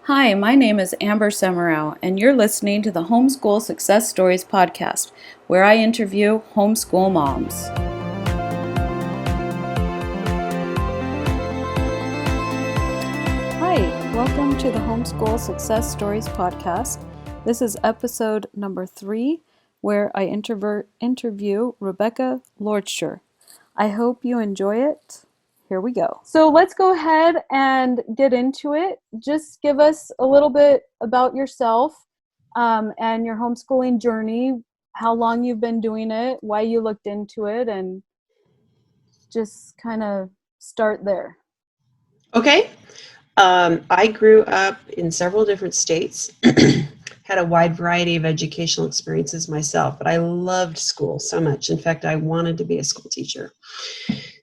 Hi, my name is Amber Summerow, and you're listening to the Homeschool Success Stories podcast, where I interview homeschool moms. Hi, welcome to the Homeschool Success Stories podcast. This is episode number 3, where I interview Rebecca Loertscher. I hope you enjoy it. Here we go. So let's go ahead and get into it. Just give us a little bit about yourself and your homeschooling journey, how long you've been doing it, why you looked into it, and just kind of start there. Okay. I grew up in several different states, had a wide variety of educational experiences myself, but I loved school so much. In fact, I wanted to be a school teacher.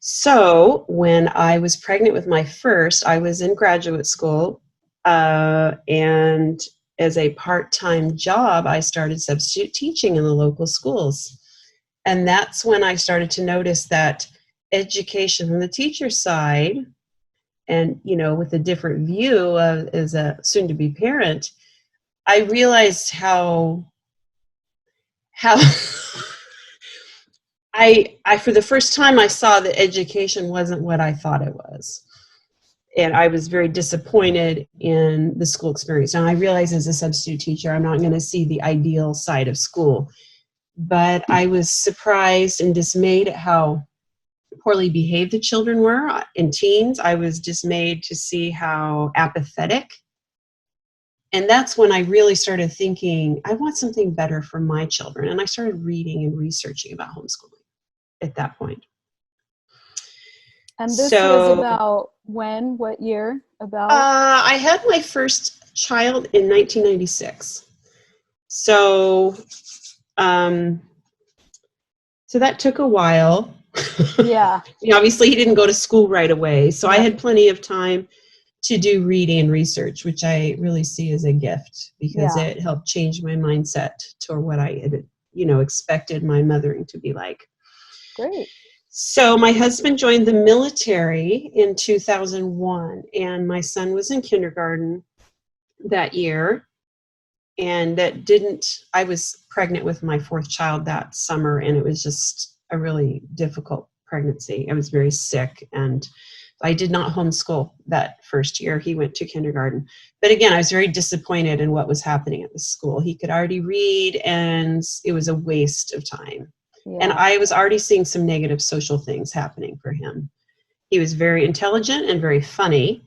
So when I was pregnant with my first, I was in graduate school, and as a part-time job, I started substitute teaching in the local schools. And that's when I started to notice that education from the teacher side, and, with a different view as a soon-to-be parent, I realized how I for the first time, I saw that education wasn't what I thought it was. And I was very disappointed in the school experience. Now, I realize as a substitute teacher, I'm not going to see the ideal side of school. But I was surprised and dismayed at how poorly behaved the children were in teens. I was dismayed to see how apathetic. And that's when I really started thinking, I want something better for my children. And I started reading and researching about homeschooling at that point. And this was about when? What year? About? I had my first child in 1996. So that took a while. Yeah. Obviously, he didn't go to school right away. So I had plenty of time to do reading and research, which I really see as a gift because it helped change my mindset toward what I had, expected my mothering to be like. Great. So my husband joined the military in 2001, and my son was in kindergarten that year. And I was pregnant with my fourth child that summer, and it was just a really difficult pregnancy. I was very sick, and I did not homeschool that first year. He went to kindergarten. But again, I was very disappointed in what was happening at the school. He could already read, and it was a waste of time. Yeah. And I was already seeing some negative social things happening for him. He was very intelligent and very funny,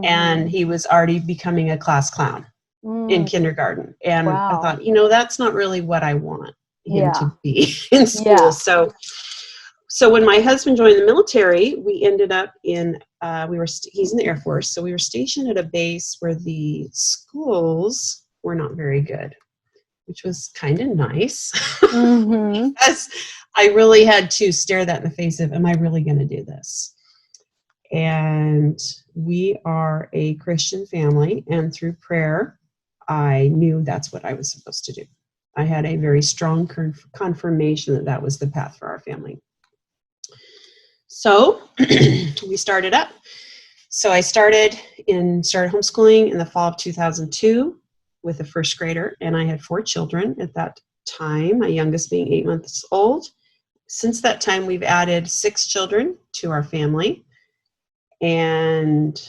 and he was already becoming a class clown in kindergarten. And I thought, that's not really what I want him to be in school. Yeah. So when my husband joined the military, we ended up in, he's in the Air Force, so we were stationed at a base where the schools were not very good, which was kind of nice. Because I really had to stare that in the face of, am I really going to do this? And we are a Christian family, and through prayer, I knew that's what I was supposed to do. I had a very strong confirmation that was the path for our family. So we started up. So I started homeschooling in the fall of 2002 with a first grader, and I had 4 children at that time, my youngest being 8 months old. Since that time, we've added 6 children to our family. And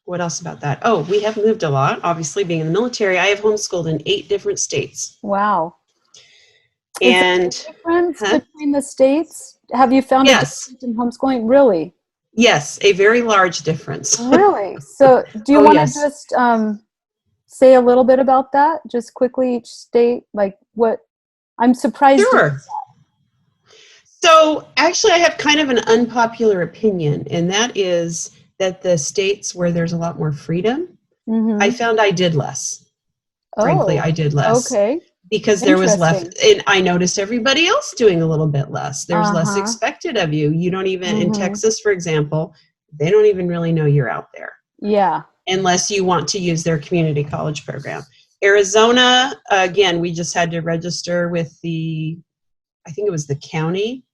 what else about that? Oh, we have moved a lot. Obviously, being in the military, I have homeschooled in 8 different states. Wow. And is there a difference between the states? Have you found a difference in homeschooling? Really? Yes, a very large difference. Really? So do you want to just say a little bit about that? Just quickly, each state, like what? I'm surprised. Sure. So actually, I have kind of an unpopular opinion, and that is that the states where there's a lot more freedom, I found I did less. Frankly, I did less. Okay. Because there was left, and I noticed everybody else doing a little bit less. There's less expected of you. You don't even, in Texas, for example, they don't even really know you're out there. Yeah. Unless you want to use their community college program. Arizona, again, we just had to register with I think it was the county.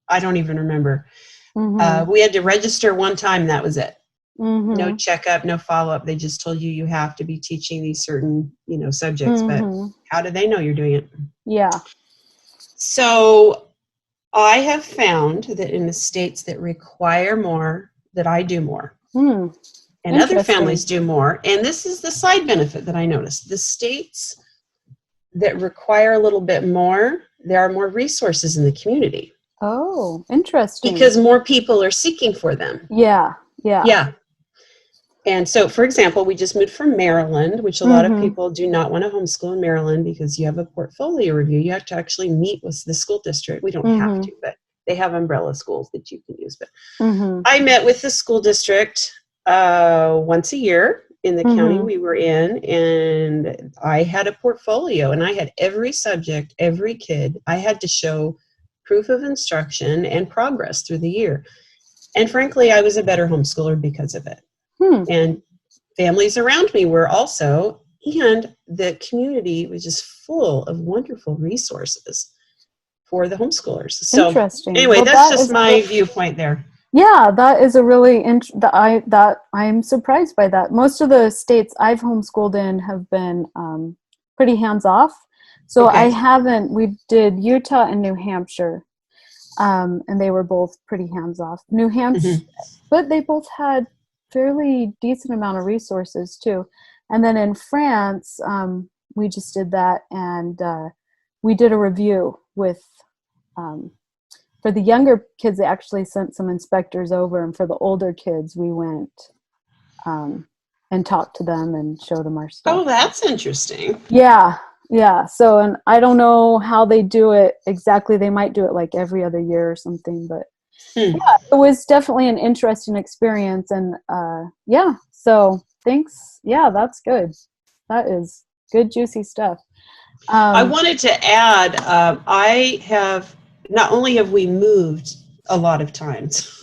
I don't even remember. We had to register one time, and that was it. No Mm-hmm. checkup, no follow-up. They just told you have to be teaching these certain, subjects, but Mm-hmm. how do they know you're doing it? Yeah. So I have found that in the states that require more, that I do more. Hmm. And other families Interesting. do more. And this is the side benefit that I noticed. The states that require a little bit more, there are more resources in the community Oh, interesting. because more people are seeking for them. Yeah. Yeah. Yeah. And so, for example, we just moved from Maryland, which a lot of Mm-hmm. people do not want to homeschool in Maryland because you have a portfolio review. You have to actually meet with the school district. We don't have Mm-hmm. to, but they have umbrella schools that you can use. But Mm-hmm. I met with the school district once a year in the county Mm-hmm. we were in, and I had a portfolio, and I had every subject, every kid. I had to show proof of instruction and progress through the year. And frankly, I was a better homeschooler because of it. Hmm. And families around me were also, and the community was just full of wonderful resources for the homeschoolers. So Interesting. anyway, Well, that's that just is my viewpoint there. yeah, that is a really that I'm surprised by that. Most of the states I've homeschooled in have been pretty hands off. So I Okay. haven't. We did Utah and New Hampshire, and they were both pretty hands off. New Hampshire, Mhm. but they both had fairly decent amount of resources too. And then in France, we just did that, and we did a review with. Um, for the younger kids, they actually sent some inspectors over, and for the older kids, we went and talked to them and showed them our stuff. Oh, that's interesting. Yeah, yeah. So, and I don't know how they do it exactly. They might do it like every other year or something, but Hmm. yeah, it was definitely an interesting experience. And yeah, so thanks. Yeah, that's good. That is good, juicy stuff. I Um, wanted to add, I have, not only have we moved a lot of times,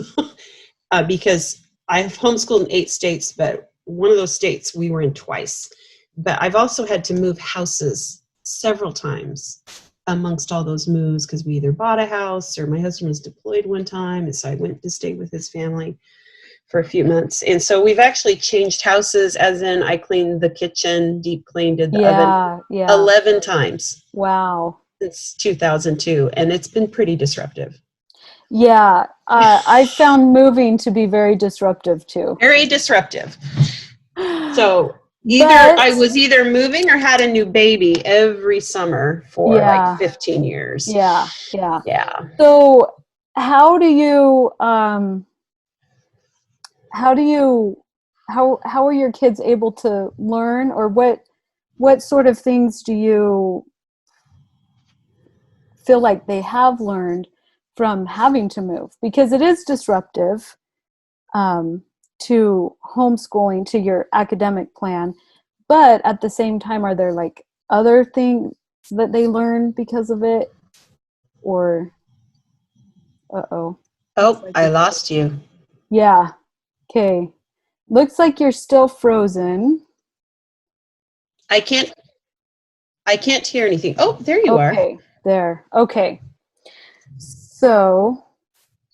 because I've homeschooled in 8 states, but one of those states we were in twice. But I've also had to move houses several times amongst all those moves because we either bought a house or my husband was deployed one time, and so I went to stay with his family for a few months. And so we've actually changed houses, as in I cleaned the kitchen, deep cleaned, did the oven yeah, yeah. 11 times Wow. since 2002, and it's been pretty disruptive. Yeah, I found moving to be very disruptive too. Very disruptive. So either But I was either moving or had a new baby every summer for like yeah, 15 years. yeah, yeah. Yeah. So how do you how do you how are your kids able to learn, or what sort of things do you feel like they have learned from having to move? Because it is disruptive um, to homeschooling, to your academic plan, but at the same time, are there like other things that they learn because of it? Or uh-oh, looks Oh, like I we, lost you. yeah, okay, looks like you're still frozen. I can't I can't hear anything. Oh, there you are. Okay, there, okay. So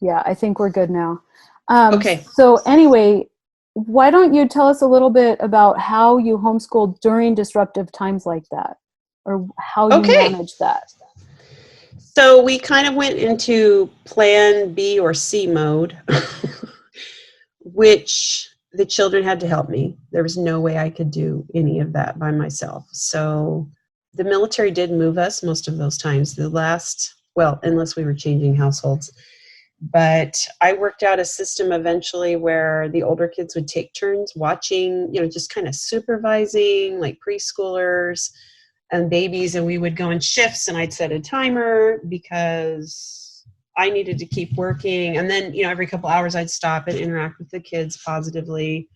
yeah, I think we're good now. Okay. So anyway, why don't you tell us a little bit about how you homeschooled during disruptive times like that, or how you Okay. manage that? So we kind of went into plan B or C mode, which the children had to help me. There was no way I could do any of that by myself. So the military did move us most of those times. The last, well, unless we were changing households. But I worked out a system eventually where the older kids would take turns watching, just kind of supervising like preschoolers and babies, and we would go in shifts, and I'd set a timer because I needed to keep working. And then, every couple hours I'd stop and interact with the kids positively,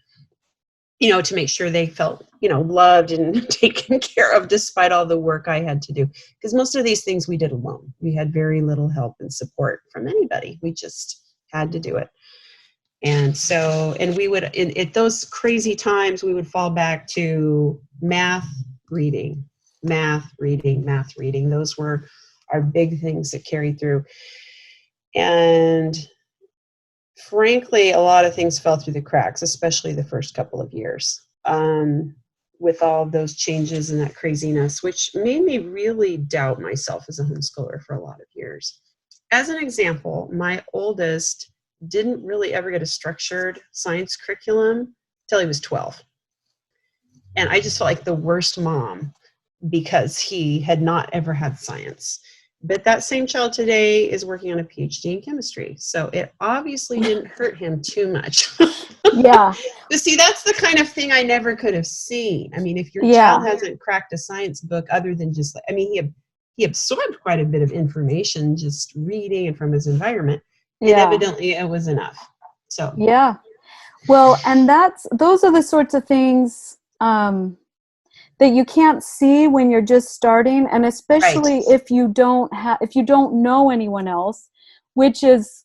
to make sure they felt, loved and taken care of despite all the work I had to do. Because most of these things we did alone. We had very little help and support from anybody. We just had to do it. And so, and we would, at those crazy times, we would fall back to math, reading, math, reading, math, reading. Those were our big things that carried through. And frankly, a lot of things fell through the cracks, especially the first couple of years, with all of those changes and that craziness, which made me really doubt myself as a homeschooler for a lot of years. As an example, my oldest didn't really ever get a structured science curriculum till he was 12. And I just felt like the worst mom because he had not ever had science. But that same child today is working on a PhD in chemistry. So it obviously didn't hurt him too much. Yeah. But see, that's the kind of thing I never could have seen. I mean, if your Yeah. child hasn't cracked a science book other than just, I mean, he absorbed quite a bit of information just reading and from his environment. And Yeah. evidently it was enough. So Yeah. Well, and those are the sorts of things that you can't see when you're just starting, and especially right. if you don't know anyone else, which is,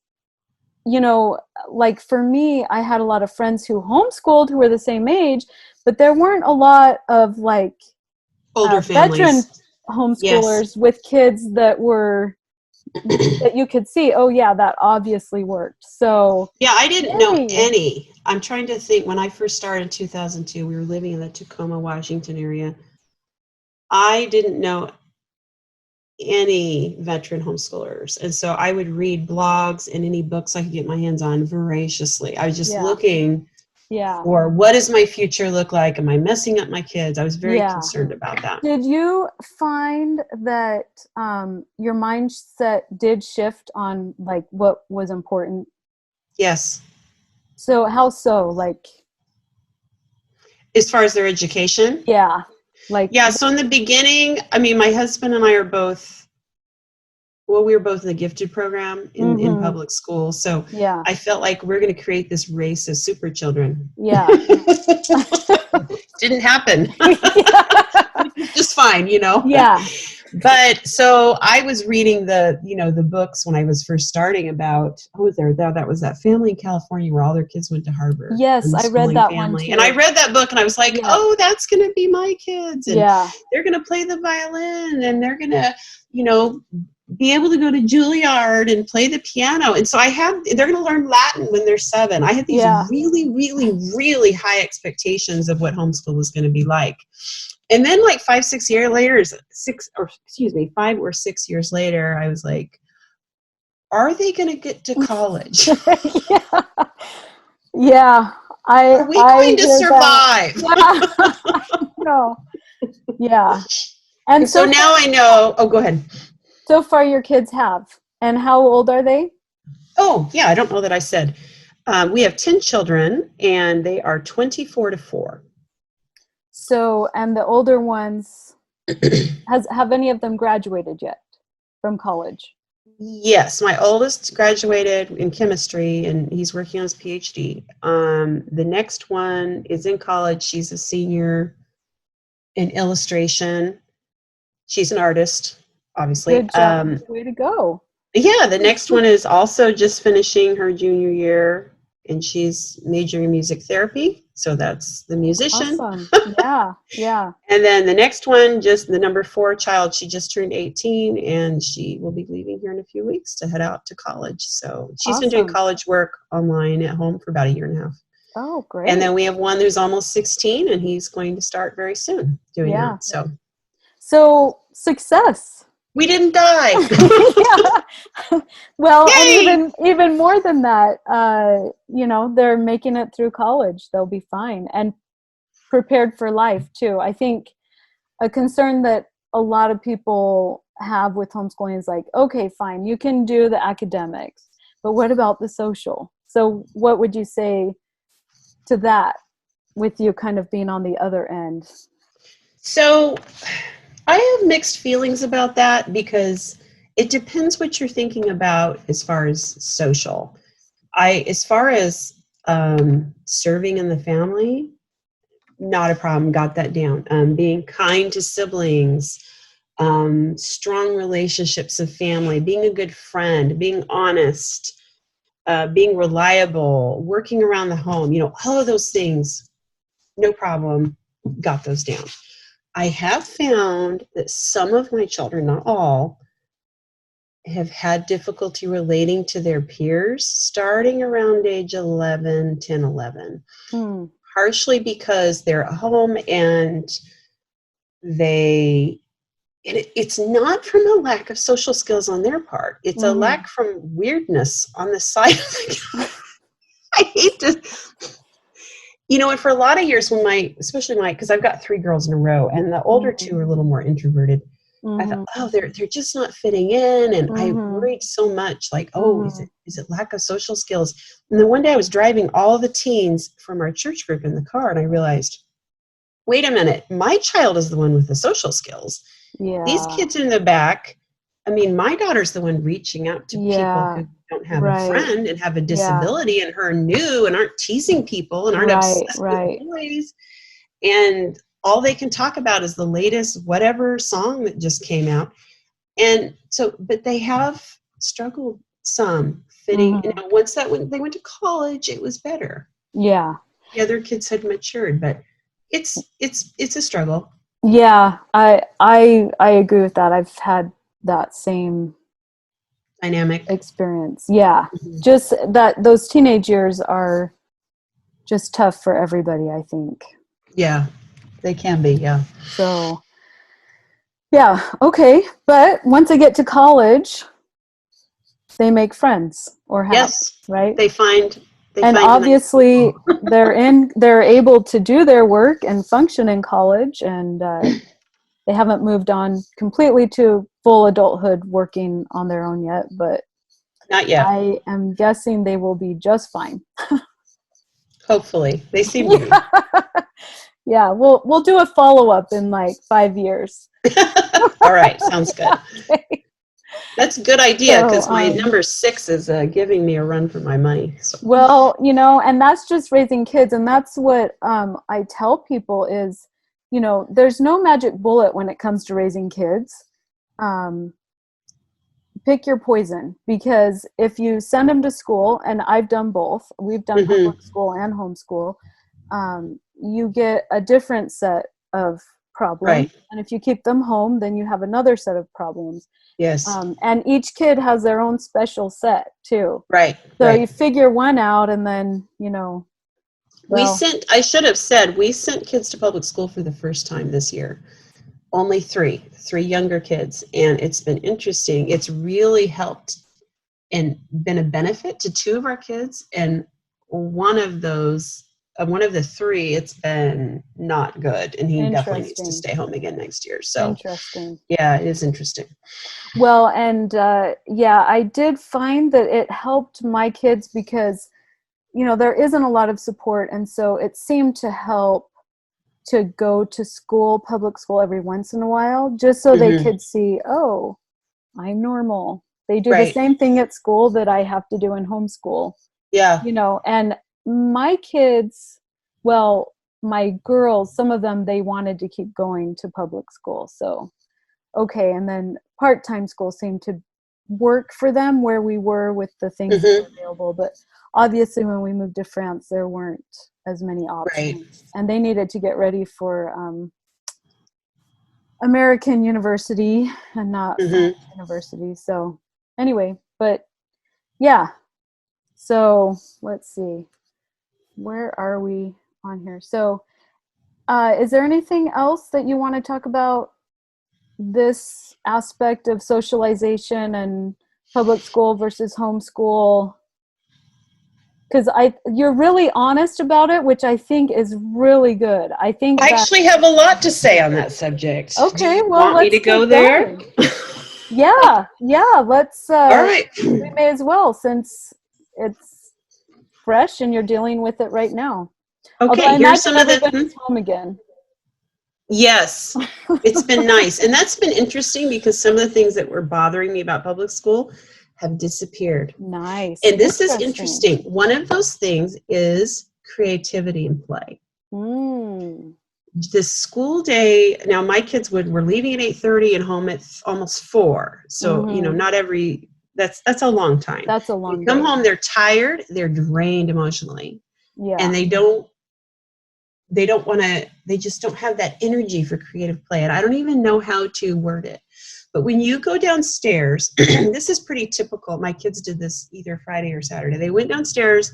like for me, I had a lot of friends who homeschooled who were the same age, but there weren't a lot of like Older veteran families. homeschoolers Yes. with kids that you could see, oh yeah, that obviously worked. So Yeah, I didn't know yay. any. I'm trying to think. When I first started in 2002, we were living in the Tacoma, Washington area. I didn't know any veteran homeschoolers. And so I would read blogs and any books I could get my hands on voraciously. I was just looking for, what does my future look like? Am I messing up my kids? I was very concerned about that. Did you find that your mindset did shift on like what was important? Yes. So how so? Like, as far as their education? Yeah. Yeah, so in the beginning, I mean, my husband and I are both, well, we were both in the gifted program in public school. So yeah. I felt like we're going to create this race of super children. Yeah. Didn't happen. Just fine, Yeah. But so I was reading the books when I was first starting about, that was that family in California where all their kids went to Harvard. Yes, I read that one too. And I read that book and I was like, oh, that's going to be my kids. And they're going to play the violin and they're going to, be able to go to Juilliard and play the piano. And so they're going to learn Latin when they're 7. I had these really, really, really high expectations of what homeschool was going to be like. And then like 5 or 6 years later, I was like, are they going to get to college? Are we going to survive? No. Yeah. And so now I know. Oh, go ahead. So far your kids have. And how old are they? Oh, yeah. I don't know that I said. We have 10 children and they are 24 to 4. So, and the older ones, have any of them graduated yet from college? Yes, my oldest graduated in chemistry and he's working on his PhD. The next one is in college. She's a senior in illustration. She's an artist, obviously. Good job. Way to go. Yeah, the next one is also just finishing her junior year and she's majoring in music therapy. So that's the musician. Awesome. Yeah. And then the next one, just the number 4 child, she just turned 18 and she will be leaving here in a few weeks to head out to college. So she's been doing college work online at home for about 1.5 years. Oh, great. And then we have one who's almost 16 and he's going to start very soon doing that. So success. We didn't die. Well, yay! And even more than that, they're making it through college. They'll be fine and prepared for life too. I think a concern that a lot of people have with homeschooling is like, okay, fine, you can do the academics, but what about the social? So what would you say to that with you kind of being on the other end? So I have mixed feelings about that because it depends what you're thinking about as far as social. As far as serving in the family, not a problem, got that down. Being kind to siblings, strong relationships of family, being a good friend, being honest, being reliable, working around the home, all of those things, no problem, got those down. I have found that some of my children, not all, have had difficulty relating to their peers starting around age 11, 10, 11. Hmm. Partially because they're at home and it's not from a lack of social skills on their part. It's a lack from weirdness on the side of the I hate to, and for a lot of years especially because I've got 3 girls in a row, and the older 2 are a little more introverted. I thought, oh, they're just not fitting in, and I worried so much, like, oh, is it lack of social skills? And then one day I was driving all the teens from our church group in the car, and I realized, wait a minute, my child is the one with the social skills. Yeah. These kids in the back, I mean, my daughter's the one reaching out to people who don't have a friend and have a disability and are new and aren't teasing people and aren't obsessed with boys. And all they can talk about is the latest whatever song that just came out. And so, but they have struggled some fitting, once when they went to college, it was better. Yeah. The other kids had matured, but it's a struggle. Yeah, I agree with that. I've had that same dynamic experience. Yeah. Just that those teenage years are just tough for everybody, I think. Yeah. They can be, yeah. So yeah, okay. But once they get to college, they make friends or have, right? They find obviously they're able to do their work and function in college, and they haven't moved on completely to full adulthood working on their own yet, but not yet. I am guessing they will be just fine. Hopefully. They seem to be. Yeah, we'll do a follow-up in like 5 years. All right, sounds good. Okay. That's a good idea, because my number 6 is giving me a run for my money. So. Well, and that's just raising kids, and that's what I tell people is, there's no magic bullet when it comes to raising kids. Pick your poison, because if you send them to school, and I've done both, we've done public school and homeschool, you get a different set of problems. Right. And if you keep them home, then you have another set of problems. Yes. And each kid has their own special set too. Right. So you figure one out, and then, I should have said, we sent kids to public school for the first time this year. Only 3 younger kids. And it's been interesting. It's really helped and been a benefit to 2 of our kids. And one of the 3, it's been not good. And he definitely needs to stay home again next year. So interesting. Yeah, it is interesting. Well, and I did find that it helped my kids because, there isn't a lot of support. And so it seemed to help to go to school, public school, every once in a while, just so they could see, oh, I'm normal. They do the same thing at school that I have to do in homeschool. Yeah. And my kids, well, my girls, some of them, they wanted to keep going to public school. So, okay. And then part-time school seemed to work for them where we were with the things that were available. But obviously when we moved to France, there weren't as many options. Right. And they needed to get ready for American university and not French university. So anyway, but yeah. So let's see. Where are we on here? So is there anything else that you want to talk about this aspect of socialization and public school versus homeschool? Because you're really honest about it, which I think is really good. I actually have a lot to say on that subject. Okay, well, want me to go there? Yeah. Let's. All right. We may as well, since it's fresh and you're dealing with it right now. Okay, here's some of everybody's home again. Yes, it's been nice, and that's been interesting because some of the things that were bothering me about public school have disappeared. Nice. And this is interesting. One of those things is creativity and play. The school day, now my kids were leaving at 8:30 and home at almost 4. So, not every, that's a long time. That's a long day. Come home, they're tired, they're drained emotionally. Yeah. And they they just don't have that energy for creative play. And I don't even know how to word it. But when you go downstairs, this is pretty typical. My kids did this either Friday or Saturday. They went downstairs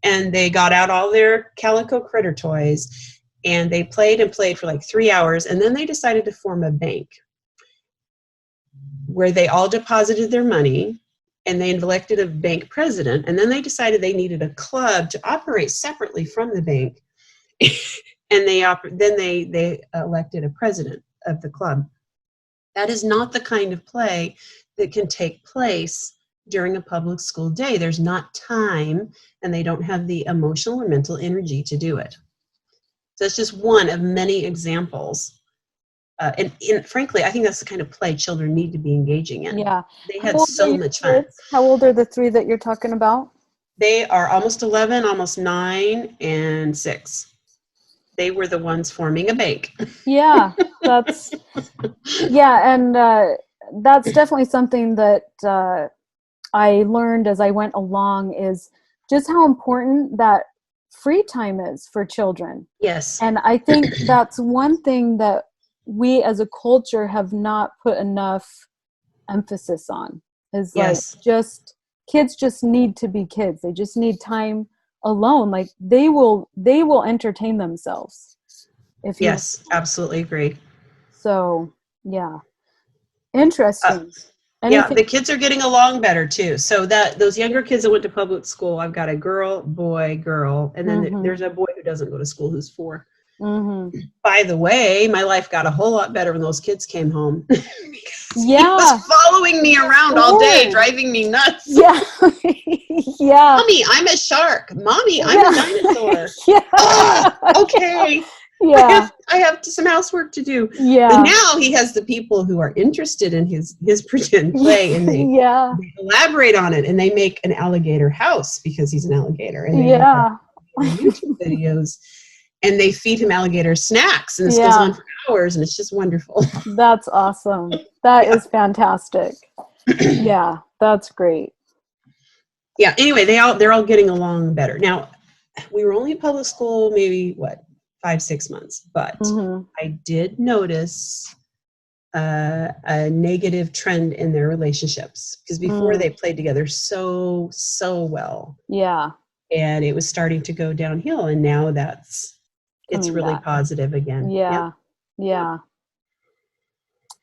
and they got out all their calico critter toys and they played and played for like 3 hours. And then they decided to form a bank where they all deposited their money and they elected a bank president. And then they decided they needed a club to operate separately from the bank. And they elected a president of the club. That is not the kind of play that can take place during a public school day. There's not time, and they don't have the emotional or mental energy to do it. So it's just one of many examples. And frankly, I think that's the kind of play children need to be engaging in. Yeah. They had so much fun. How old are the three that you're talking about? They are almost 11, almost 9, and 6. They were the ones forming a bank. Yeah, that's definitely something that I learned as I went along, is just how important that free time is for children. Yes. And I think that's one thing that we as a culture have not put enough emphasis on, is like, just kids just need to be kids. They just need time alone. Like they will entertain themselves. Yes, absolutely agree. So yeah, interesting. Yeah, the kids are getting along better too. So that those younger kids that went to public school, I've got a girl, boy, girl, and then there's a boy who doesn't go to school who's 4. Mm-hmm. By the way, my life got a whole lot better when those kids came home. He was following me around all day, driving me nuts. Yeah. Yeah. Mommy, I'm a shark. Mommy, I'm a dinosaur. Okay. Yeah. I have some housework to do. Yeah. But now he has the people who are interested in his pretend play, and they elaborate on it, and they make an alligator house because he's an alligator. And they make YouTube videos, and they feed him alligator snacks, and this goes on for hours, and it's just wonderful. That's awesome. That is fantastic. Yeah, that's great. Yeah. Anyway, they're all getting along better. Now, we were only in public school maybe 5-6 months, but I did notice a negative trend in their relationships, because before they played together so well. Yeah. And it was starting to go downhill, and now it's really positive again. Yeah. Yeah.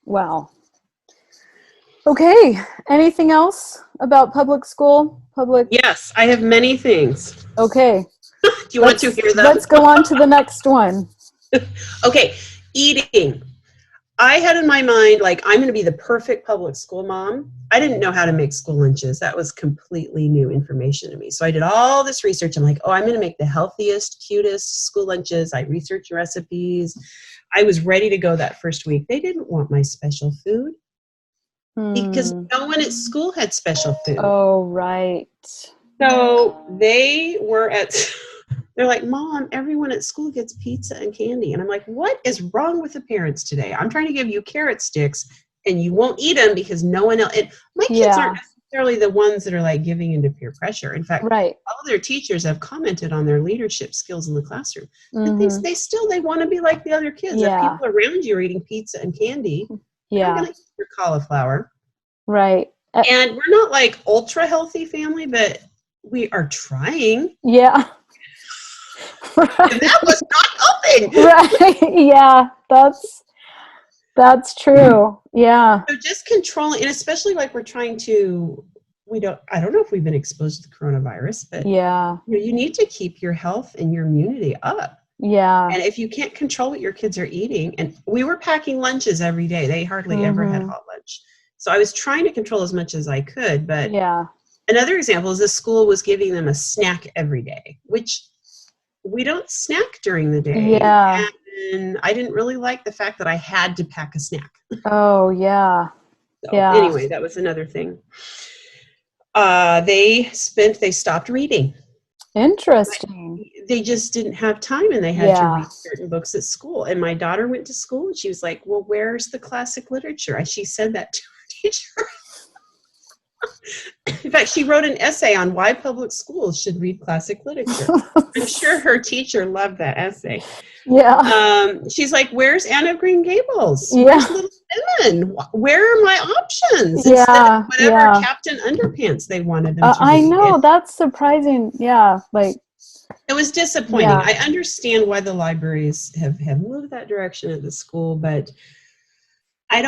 Wow. Okay. Anything else about public school? Yes, I have many things. Okay. Do you want to hear them? Let's go on to the next one. Okay. Eating. I had in my mind, like, I'm going to be the perfect public school mom. I didn't know how to make school lunches. That was completely new information to me. So I did all this research. I'm like, I'm going to make the healthiest, cutest school lunches. I researched recipes. I was ready to go that first week. They didn't want my special food because no one at school had special food. Oh, right. So they're like, Mom, everyone at school gets pizza and candy. And I'm like, what is wrong with the parents today? I'm trying to give you carrot sticks and you won't eat them because no one else. My kids aren't necessarily the ones that are like giving into peer pressure. In fact, all their teachers have commented on their leadership skills in the classroom. But they want to be like the other kids. If people around you are eating pizza and candy, they're going to eat your cauliflower. Right. And we're not like ultra healthy family, but we are trying. Yeah. Right. And that was not helping. Right. Yeah. That's true. Yeah. So just controlling, and especially like we're trying to, I don't know if we've been exposed to the coronavirus, but you need to keep your health and your immunity up. Yeah. And if you can't control what your kids are eating, and we were packing lunches every day. They hardly ever had hot lunch. So I was trying to control as much as I could, but another example is the school was giving them a snack every day, which we don't snack during the day. Yeah. And I didn't really like the fact that I had to pack a snack. Oh, yeah. So, anyway, that was another thing. They stopped reading. Interesting. They just didn't have time, and they had to read certain books at school. And my daughter went to school, and she was like, well, where's the classic literature? She said that to her teacher. In fact, she wrote an essay on why public schools should read classic literature. I'm sure her teacher loved that essay. Yeah. She's like, where's Anne of Green Gables? Yeah. Where's Little Women? Where are my options? Instead of Yeah. whatever Yeah. Captain Underpants they wanted them to I read. know, that's surprising. Yeah. Like, It was disappointing. yeah. I understand why the libraries have moved that direction at the school, but I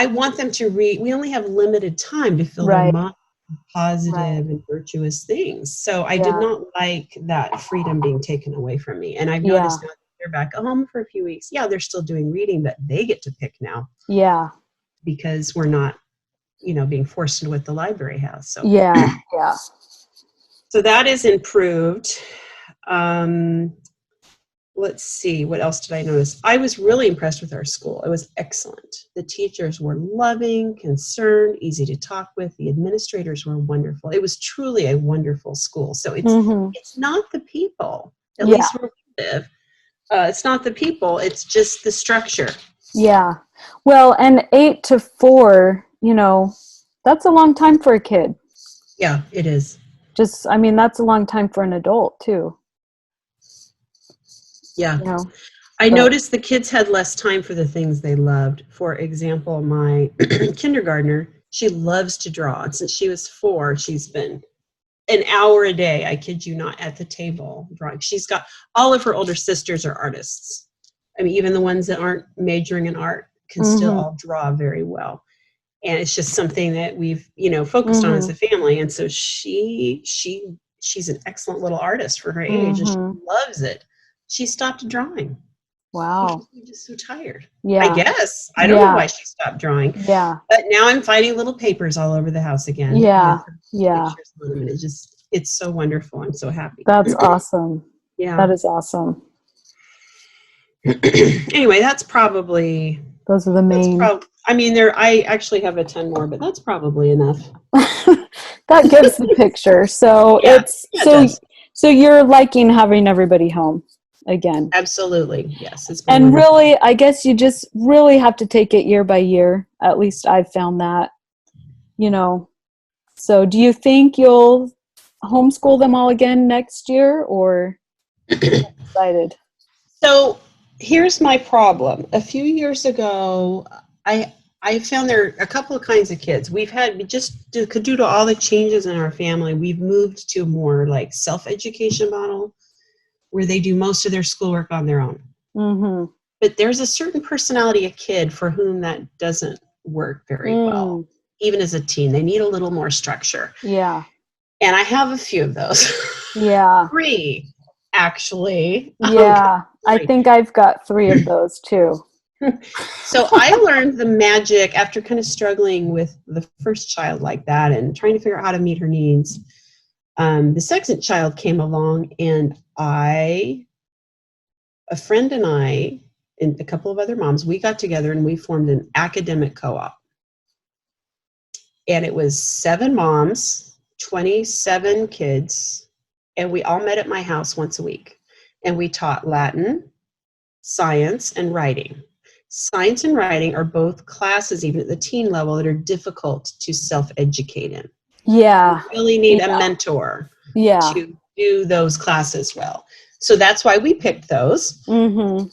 want them to read. We only have limited time to fill their Right. mind with positive Right. and virtuous things. So I did Yeah. not like that freedom being taken away from me. And I've Yeah. noticed now that they're back at home for a few weeks. Yeah, they're still doing reading, but they get to pick now Yeah. because we're not, being forced into what the library has. So Yeah. Yeah. so that is improved. Let's see, what else did I notice? I was really impressed with our school. It was excellent. The teachers were loving, concerned, easy to talk with. The administrators were wonderful. It was truly a wonderful school. So it's not the people, at Yeah. least where we live. It's not the people, it's just the structure. Yeah. Well, and 8 to 4, that's a long time for a kid. Yeah, it is. That's a long time for an adult too. Yeah. I noticed the kids had less time for the things they loved. For example, my kindergartner, she loves to draw. And since she was 4, she's been an hour a day, I kid you not, at the table drawing. She's got, all of her older sisters are artists. I mean, even the ones that aren't majoring in art can still all draw very well. And it's just something that we've, focused on as a family. And so she's an excellent little artist for her age, and she loves it. She stopped drawing. Wow. She's just so tired. Yeah. I guess. I don't know why she stopped drawing. Yeah. But now I'm finding little papers all over the house again. Yeah. Yeah. Pictures on them, and it's so wonderful. I'm so happy. That's awesome. Yeah. That is awesome. Anyway, that's probably. Those are the main. I actually have a ton more, but that's probably enough. That gives the picture. So so you're liking having everybody home again. Absolutely. Yes. It's and wonderful. Really, I guess you just really have to take it year by year. At least I've found that, So do you think you'll homeschool them all again next year, or excited? So here's my problem. A few years ago, I found there are a couple of kinds of kids. Due to all the changes in our family, we've moved to a more like self-education model where they do most of their schoolwork on their own. Mm-hmm. But there's a certain personality of kid for whom that doesn't work very well. Even as a teen, they need a little more structure. Yeah. And I have a few of those. Yeah. 3, actually. Yeah. I think I've got 3 of those too. So I learned the magic after kind of struggling with the first child like that and trying to figure out how to meet her needs. The second child came along, and a friend and I, and a couple of other moms, we got together and we formed an academic co-op. And it was 7 moms, 27 kids, and we all met at my house once a week. And we taught Latin, science, and writing. Science and writing are both classes, even at the teen level, that are difficult to self-educate in. Yeah. You really need a mentor to do those classes well. So that's why we picked those. Mm-hmm.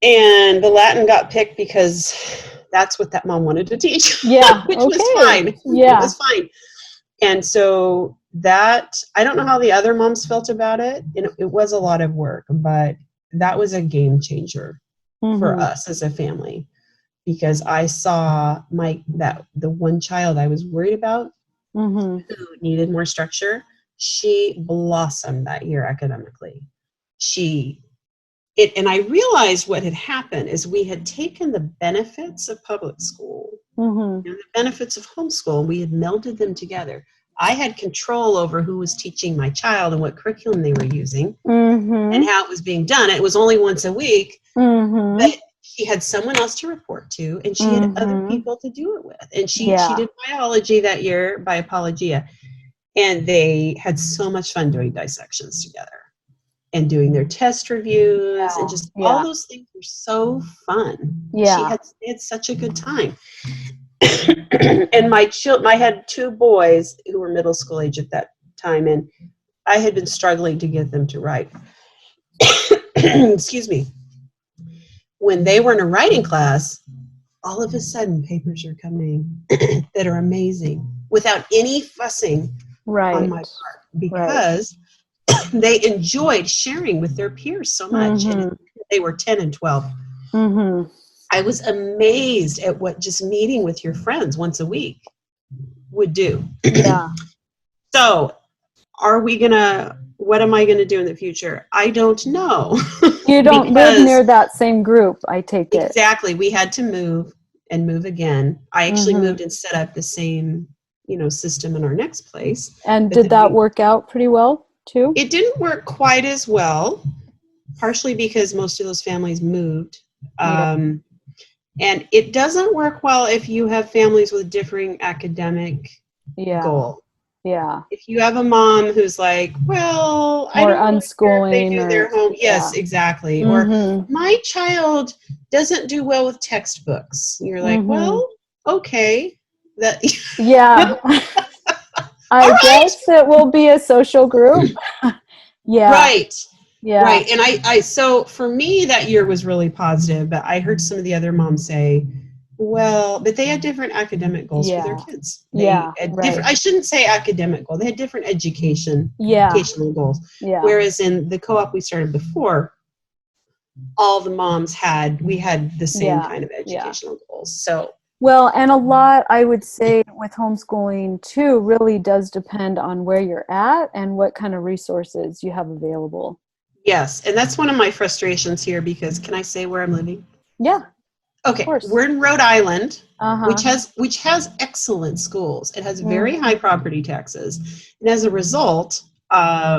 And the Latin got picked because that's what that mom wanted to teach. Yeah. Which was fine. Yeah. It was fine. And so that, I don't know how the other moms felt about it. It was a lot of work, but that was a game changer for us as a family, because I saw the one child I was worried about who needed more structure. She blossomed that year academically. And I realized what had happened is we had taken the benefits of public school and the benefits of homeschool, and we had melded them together. I had control over who was teaching my child and what curriculum they were using and how it was being done. It was only once a week, but she had someone else to report to, and she had other people to do it with. And she did biology that year by Apologia, and they had so much fun doing dissections together and doing their test reviews and just all those things were so fun. They had such a good time. And I had two boys who were middle school age at that time, and I had been struggling to get them to write. Excuse me. When they were in a writing class, all of a sudden papers are coming that are amazing without any fussing on my part, because they enjoyed sharing with their peers so much. And they were 10 and 12. I was amazed at what just meeting with your friends once a week would do. Yeah. So what am I going to do in the future? I don't know. You don't live near that same group, I take it. Exactly. We had to move and move again. I actually moved and set up the same, system in our next place. And did that work out pretty well too? It didn't work quite as well, partially because most of those families moved. And it doesn't work well if you have families with differing academic goal. Yeah. If you have a mom who's like, well, I don't unschooling, they do their home. Yes, exactly. Or my child doesn't do well with textbooks. You're like, well, okay. I guess it will be a social group. Right. Yeah. Right. And so for me, that year was really positive, but I heard some of the other moms say, well, but they had different academic goals for their kids. I shouldn't say academic goal. They had different educational goals. Yeah. Whereas in the co-op we started before, all the moms we had the same kind of educational goals. So. Well, and a lot, I would say, with homeschooling too, really does depend on where you're at and what kind of resources you have available. Yes, and that's one of my frustrations here, because can I say where I'm living? Yeah. Okay, we're in Rhode Island, which has excellent schools. It has very high property taxes, and as a result,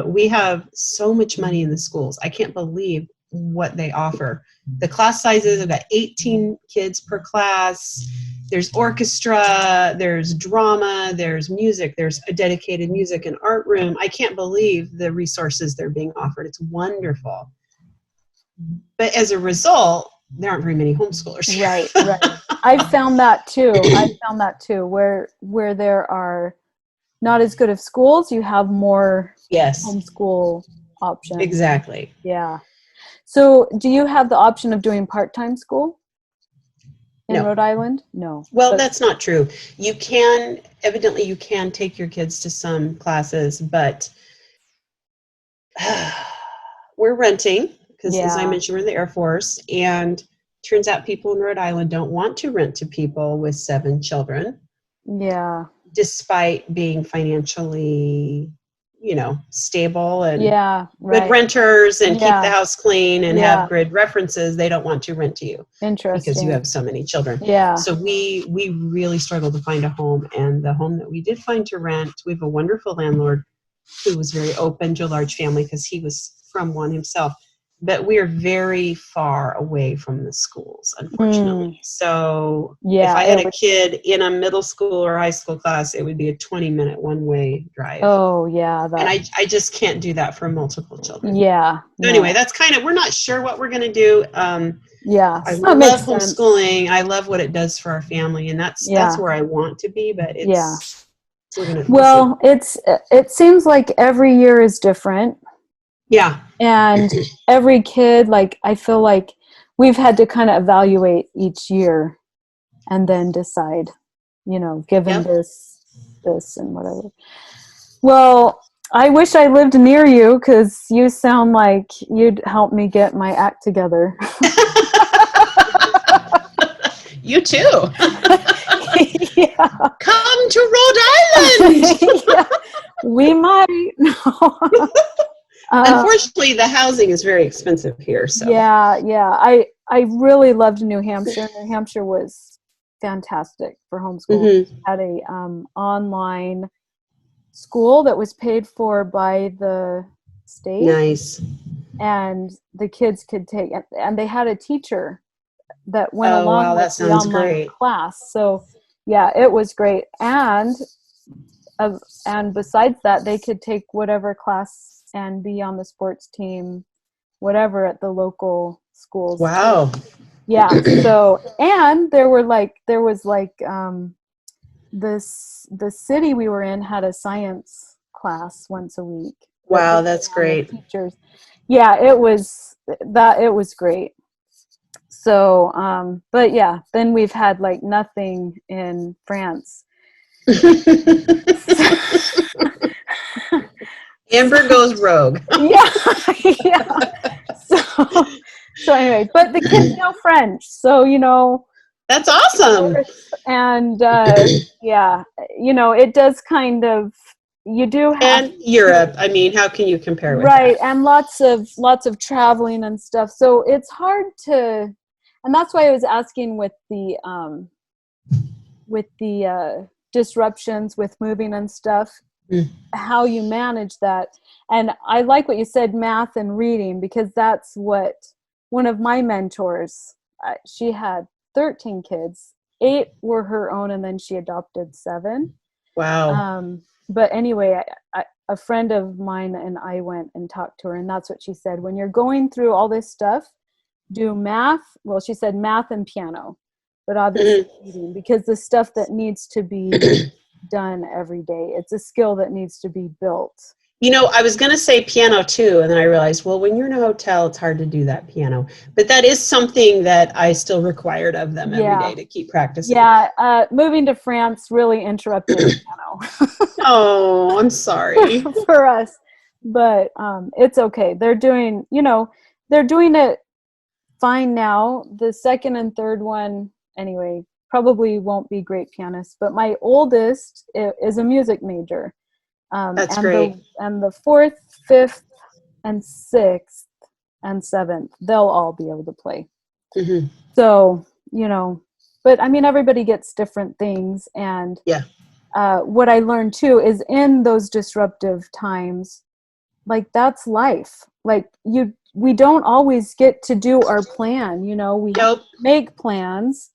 we have so much money in the schools. I can't believe what they offer. The class sizes have got 18 kids per class. There's orchestra, there's drama, there's music, there's a dedicated music and art room. I can't believe the resources they're being offered. It's wonderful. But as a result, there aren't very many homeschoolers. Right. I've found that too. Where there are not as good of schools, you have more homeschool options. Exactly. Yeah. So do you have the option of doing part-time school in Rhode Island? No. Well, that's not true. You can take your kids to some classes, but we're renting because, as I mentioned, we're in the Air Force, and turns out people in Rhode Island don't want to rent to people with 7 children. Yeah. Despite being financially, stable and good renters and keep the house clean and have good references, they don't want to rent to you. Interesting. Because you have so many children. Yeah. So we really struggled to find a home, and the home that we did find to rent, we have a wonderful landlord who was very open to a large family because he was from one himself. But we are very far away from the schools, unfortunately. So if I had a kid in a middle school or high school class, it would be a 20-minute one-way drive. Oh, yeah. And I just can't do that for multiple children. Yeah. So anyway, that's we're not sure what we're going to do. I love homeschooling. I love what it does for our family. And that's where I want to be. But it's... it seems like every year is different. Yeah. And every kid, I feel like we've had to kind of evaluate each year and then decide, given this and whatever. Well, I wish I lived near you because you sound like you'd help me get my act together. You too. Come to Rhode Island. We might. Unfortunately, the housing is very expensive here. So I really loved New Hampshire. New Hampshire was fantastic for homeschooling. Had a online school that was paid for by the state. Nice. And the kids could take, and they had a teacher that went along with the online class. So it was great. And besides that, they could take whatever class and be on the sports team, whatever, at the local schools. Wow. Yeah. So, and there was the city we were in had a science class once a week that Wow, they that's and the great. teachers. Yeah, it was great. So, but yeah, then we've had like nothing in France. Amber goes rogue. Yeah, yeah. So anyway, but the kids know French, so That's awesome. and yeah, it does kind of you do have And Europe, I mean, how can you compare with right, that? and lots of traveling and stuff. So it's hard to, and that's why I was asking with the disruptions with moving and stuff, Mm. how you manage that. And I like what you said, math and reading, because that's what one of my mentors, she had 13 kids, 8 were her own, and then she adopted 7. Wow. But anyway, a friend of mine and I went and talked to her, and that's what she said. When you're going through all this stuff, do math. Well, she said math and piano, but obviously reading, because the stuff that needs to be done every day, it's a skill that needs to be built. I was going to say piano too, and then I realized, well, when you're in a hotel, it's hard to do that piano. But that is something that I still required of them every day to keep practicing. Yeah, moving to France really interrupted piano Oh, I'm sorry. for us, but it's okay. They're doing it fine now. The second and third one, anyway, probably won't be great pianists. But my oldest is a music major, That's and great. the fourth, fifth, and sixth and seventh, they'll all be able to play. Mm-hmm. So but I mean, everybody gets different things, and Yeah. what I learned too is in those disruptive times, like that's life. Like we don't always get to do our plan. We Nope. make plans,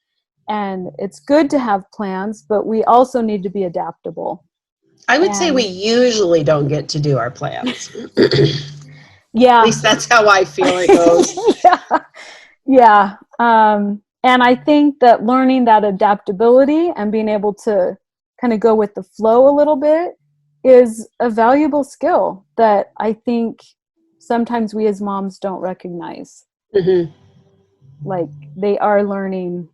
and it's good to have plans, but we also need to be adaptable. I would say we And usually don't get to do our plans. At yeah, least that's how I feel it goes. yeah, yeah. And I think that learning that adaptability and being able to kind of go with the flow a little bit is a valuable skill that I think sometimes we as moms don't recognize. Mm-hmm. Like they are learning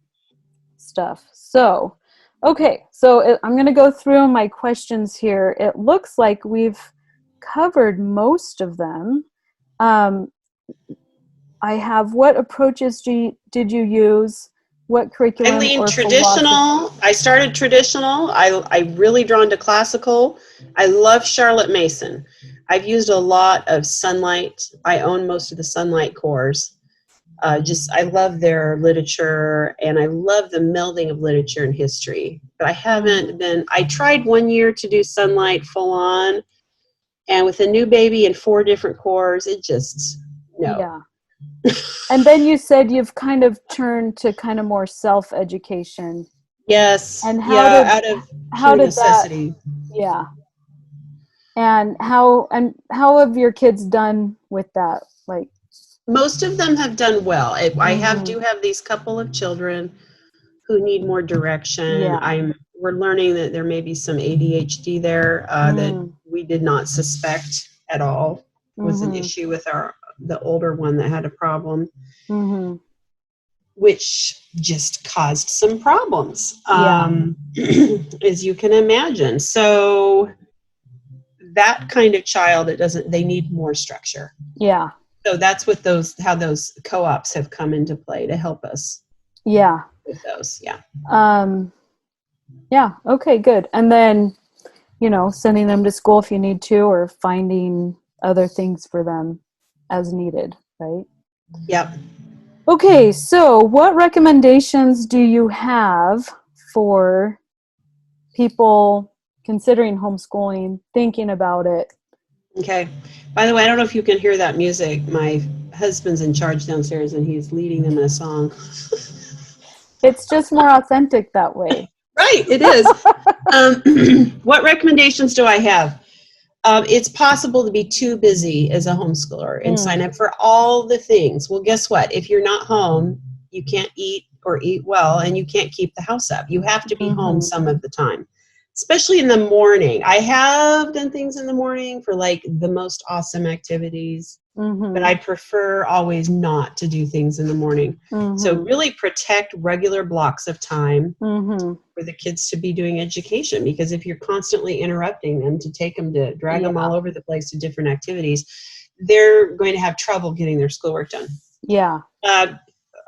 stuff. So, okay, so I'm going to go through my questions here. It looks like we've covered most of them. I have, what approaches did you use? What I curriculum lean or philosophy? traditional. I started traditional. I really drawn to classical. I love Charlotte Mason. I've used a lot of Sunlight. I own most of the Sunlight cores. I love their literature, and I love the melding of literature and history. But I tried one year to do Sunlight full on, and with a new baby and 4 different cores, no. Yeah. And then you said you've kind of turned to kind of more self-education. Yes, And yeah, out of how pure did that, necessity. yeah. And how have your kids done with that? Like, Most of them have done well. mhm, Do have these couple of children who need more direction. yeah. We're learning that there may be some ADHD there that Mm, we did not suspect at all was an mhm, issue with the older one that had a problem, mhm. which just caused some problems, Yeah. as you can imagine. So that kind of child, they need more structure. Yeah. So that's what how those co-ops have come into play to help us Yeah. with those. Yeah. Um yeah, okay, good. And then, sending them to school if you need to, or finding other things for them as needed, right? Yep. Okay, so what recommendations do you have for people considering homeschooling, thinking about it? Okay. By the way, I don't know if you can hear that music. My husband's in charge downstairs, and he's leading them in a song. It's just more authentic that way. Right, it is. What recommendations do I have? It's possible to be too busy as a homeschooler and Mm, sign up for all the things. Well, guess what? If you're not home, you can't eat or eat well, and you can't keep the house up. You have to be home some of the time, especially in the morning. I have done things in the morning for like the most awesome activities, but I prefer always not to do things in the morning. So really protect regular blocks of time for the kids to be doing education, because if you're constantly interrupting them to take them to drag them all over the place to different activities, they're going to have trouble getting their schoolwork done. Yeah.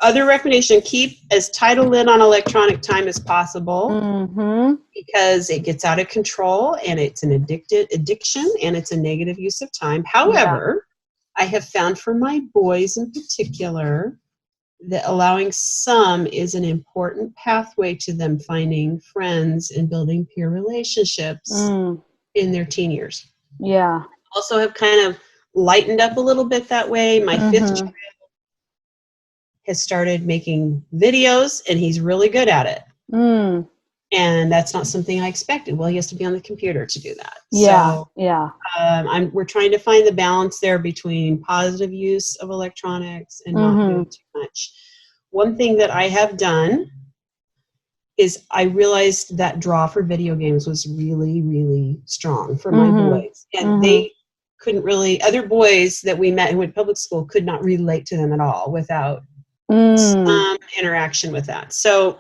Other recommendation, keep as tight a lid on electronic time as possible, because it gets out of control and it's an addiction and it's a negative use of time. However, I have found for my boys in particular that allowing some is an important pathway to them finding friends and building peer relationships in their teen years. Yeah. Also have kind of lightened up a little bit that way. My fifth child has started making videos, and he's really good at it. And that's not something I expected. Well, he has to be on the computer to do that. Yeah. So we're trying to find the balance there between positive use of electronics and not doing too much. One thing that I have done is I realized that draw for video games was really, really strong for my boys. And they couldn't really, other boys that we met who went to public school could not relate to them at all without some interaction with that. So,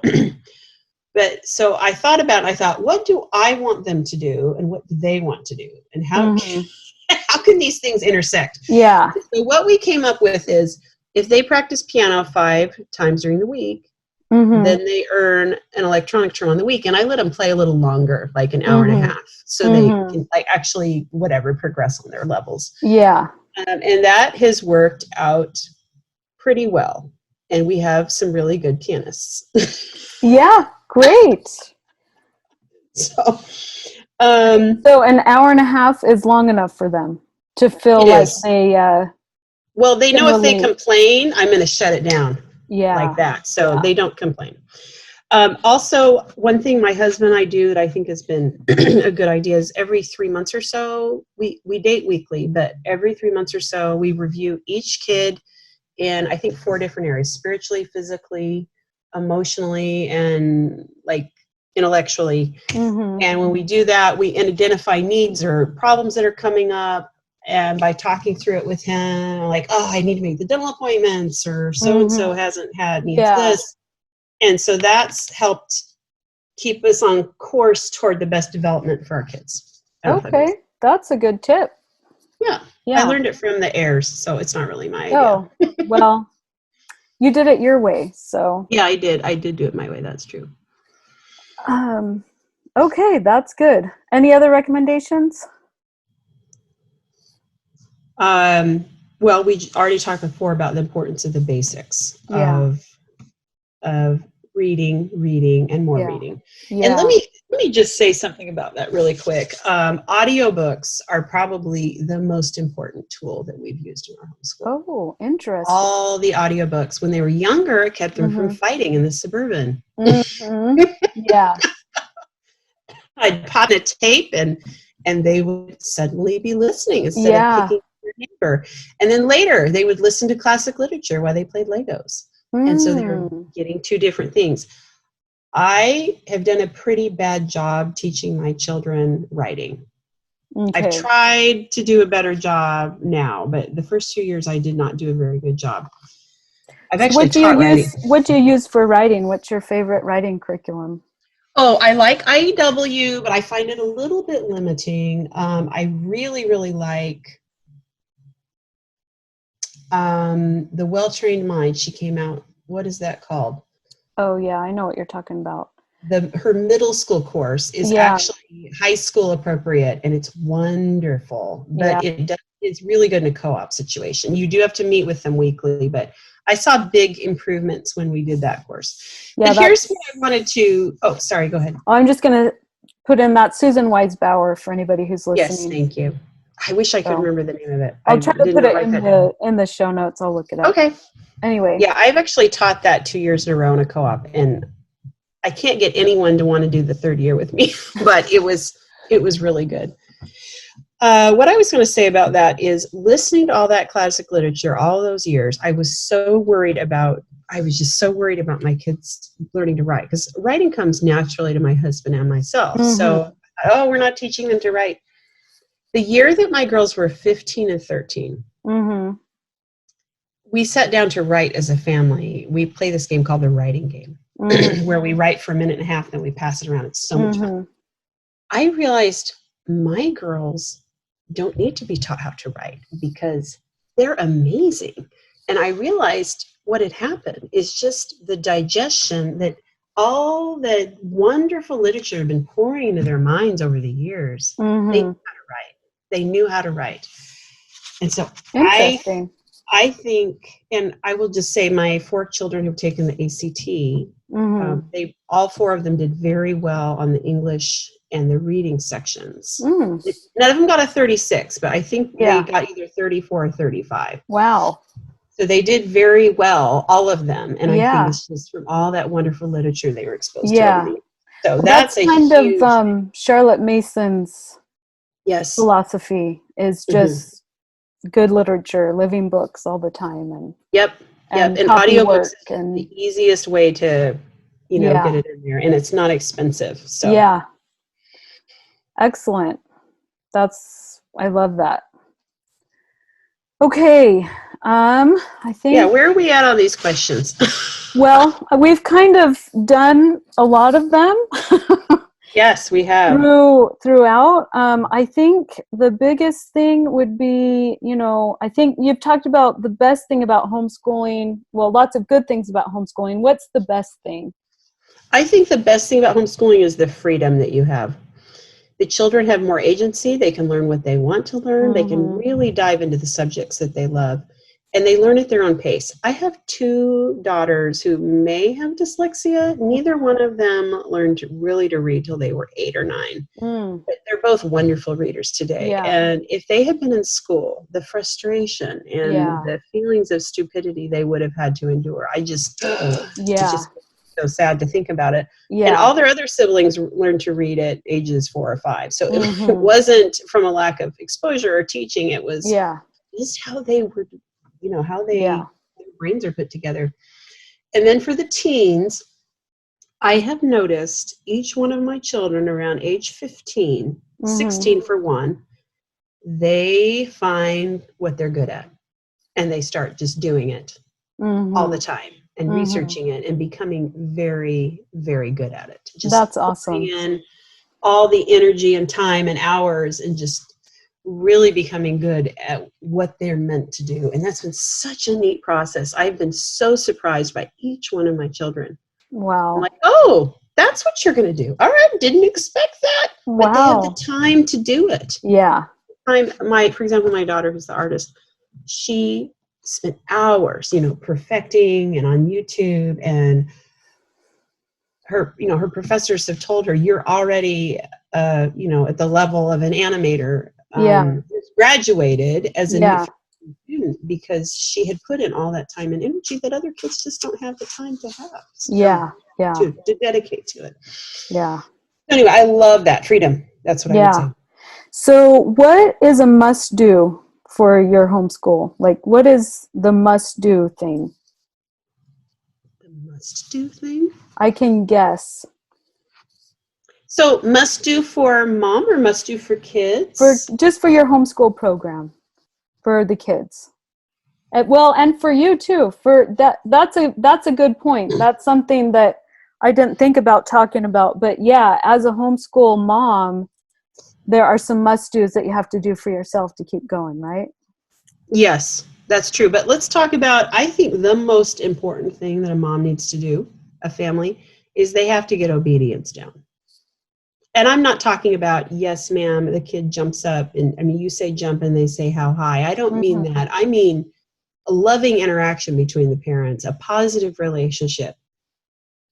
so I thought about it, I thought, what do I want them to do and what do they want to do? And how can these things intersect? Yeah. So what we came up with is, if they practice piano 5 times during the week, then they earn an electronic term on the week. And I let them play a little longer, like an hour and a half, so they can like actually progress on their levels. Yeah. And that has worked out pretty well. And we have some really good pianists. Yeah, great. So an hour and a half is long enough for them to feel like they well, they know if they complain, I'm going to shut it down. Like that. So they don't complain. Also, one thing my husband and I do that I think has been a good idea is every 3 months or so, we date weekly, but every 3 months or so, we review each kid in, I think, 4 different areas: spiritually, physically, emotionally, and like intellectually. And when we do that, we identify needs or problems that are coming up. And by talking through it with him, like, oh, I need to make the dental appointments, or so-and-so hasn't had needs this. And so that's helped keep us on course toward the best development for our kids. Okay, that's a good tip. Yeah. I learned it from the heirs, so it's not really my idea. Oh, well, you did it your way, so. Yeah, I did. I did do it my way. That's true. Okay, that's good. Any other recommendations? Well, we already talked before about the importance of the basics of reading, and more reading. And let me just say something about that really quick. Audiobooks are probably the most important tool that we've used in our homeschool. Oh, interesting. All the audiobooks. When they were younger, it kept them from fighting in the suburban. Yeah. I'd pop in a tape and they would suddenly be listening instead of picking their neighbor. And then later they would listen to classic literature while they played Legos. And so they were getting 2 different things. I have done a pretty bad job teaching my children writing. Okay. I've tried to do a better job now, but the first 2 years I did not do a very good job. I've actually taught writing. What do you use for writing? What's your favorite writing curriculum? Oh, I like IEW, but I find it a little bit limiting. I really, really like The Well-Trained Mind. She came out, what is that called? Oh yeah, I know what you're talking about. Her middle school course is actually high school appropriate, and it's wonderful. But it's really good in a co-op situation. You do have to meet with them weekly, but I saw big improvements when we did that course. Yeah, but here's what I wanted to, oh, sorry, go ahead. I'm just going to put in that Susan Weisbauer for anybody who's listening. Yes, thank you. I wish I could remember the name of it. I'll try to put it in the show notes. I'll look it up. Okay. Anyway. Yeah, I've actually taught that 2 years in a row in a co-op, and I can't get anyone to want to do the 3rd year with me, but it was really good. What I was going to say about that is listening to all that classic literature all those years, I was so worried about I was just so worried about my kids learning to write, because writing comes naturally to my husband and myself. So, we're not teaching them to write. The year that my girls were 15 and 13, we sat down to write as a family. We play this game called the writing game, where we write for a minute and a half, then we pass it around. It's so much fun. I realized my girls don't need to be taught how to write because they're amazing. And I realized what had happened is just the digestion that all the wonderful literature had been pouring into their minds over the years. They knew how to write. They knew how to write. And so Interesting. I think, and I will just say my 4 children who've taken the ACT, they all 4 of them did very well on the English and the reading sections. None of them got a 36, but I think they got either 34 or 35. Wow. So they did very well, all of them. And I think it's just from all that wonderful literature they were exposed to over the years. So well, that's a kind huge of Charlotte Mason's philosophy is just good literature, living books all the time. And and audiobooks is the easiest way to, get it in there. And it's not expensive. So excellent. I love that. Okay. I think. Where are we at on these questions? Well, we've kind of done a lot of them. Yes, we have. Throughout. I think the biggest thing would be, I think you've talked about the best thing about homeschooling. Well, lots of good things about homeschooling. What's the best thing? I think the best thing about homeschooling is the freedom that you have. The children have more agency. They can learn what they want to learn. They can really dive into the subjects that they love. And they learn at their own pace. I have 2 daughters who may have dyslexia. Neither one of them learned really to read till they were 8 or 9. But they're both wonderful readers today. And if they had been in school, the frustration and the feelings of stupidity they would have had to endure, it's just so sad to think about it. And all their other siblings learned to read at ages 4 or 5. So it wasn't from a lack of exposure or teaching. It was just how they were, how their brains are put together. And then for the teens, I have noticed each one of my children around age 15, 16 for one, they find what they're good at and they start just doing it all the time and researching it and becoming very, very good at it. Just That's awesome. In all the energy and time and hours and just really becoming good at what they're meant to do. And that's been such a neat process. I've been so surprised by each one of my children. Wow. I'm like, oh, that's what you're going to do. All right. Didn't expect that. Wow. But they have the time to do it. Yeah. For example, my daughter, who's the artist, she spent hours, perfecting and on YouTube, and her professors have told her, you're already, at the level of an animator. Graduated as a student because she had put in all that time and energy that other kids just don't have the time to have. To dedicate to it. Anyway, I love that freedom. That's what I would say. So what is a must do for your homeschool? Like, what is the must do thing? The must do thing? I can guess. So must do for mom or must do for kids? For your homeschool program, for the kids. And for you too. That's a good point. That's something that I didn't think about talking about. But as a homeschool mom, there are some must-dos that you have to do for yourself to keep going, right? Yes, that's true. But let's talk about, I think the most important thing that a mom needs to do, a family, is they have to get obedience down. And I'm not talking about, yes, ma'am, the kid jumps up, and you say jump and they say how high. I don't mean that. I mean a loving interaction between the parents, a positive relationship.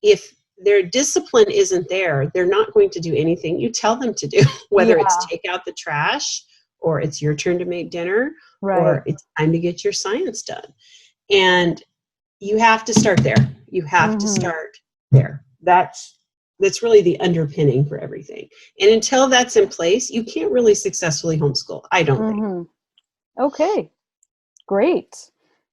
If their discipline isn't there, they're not going to do anything you tell them to do, whether it's take out the trash, or it's your turn to make dinner, or it's time to get your science done. And you have to start there. You have to start there. That's really the underpinning for everything. And until that's in place, you can't really successfully homeschool, I don't think. Okay, great.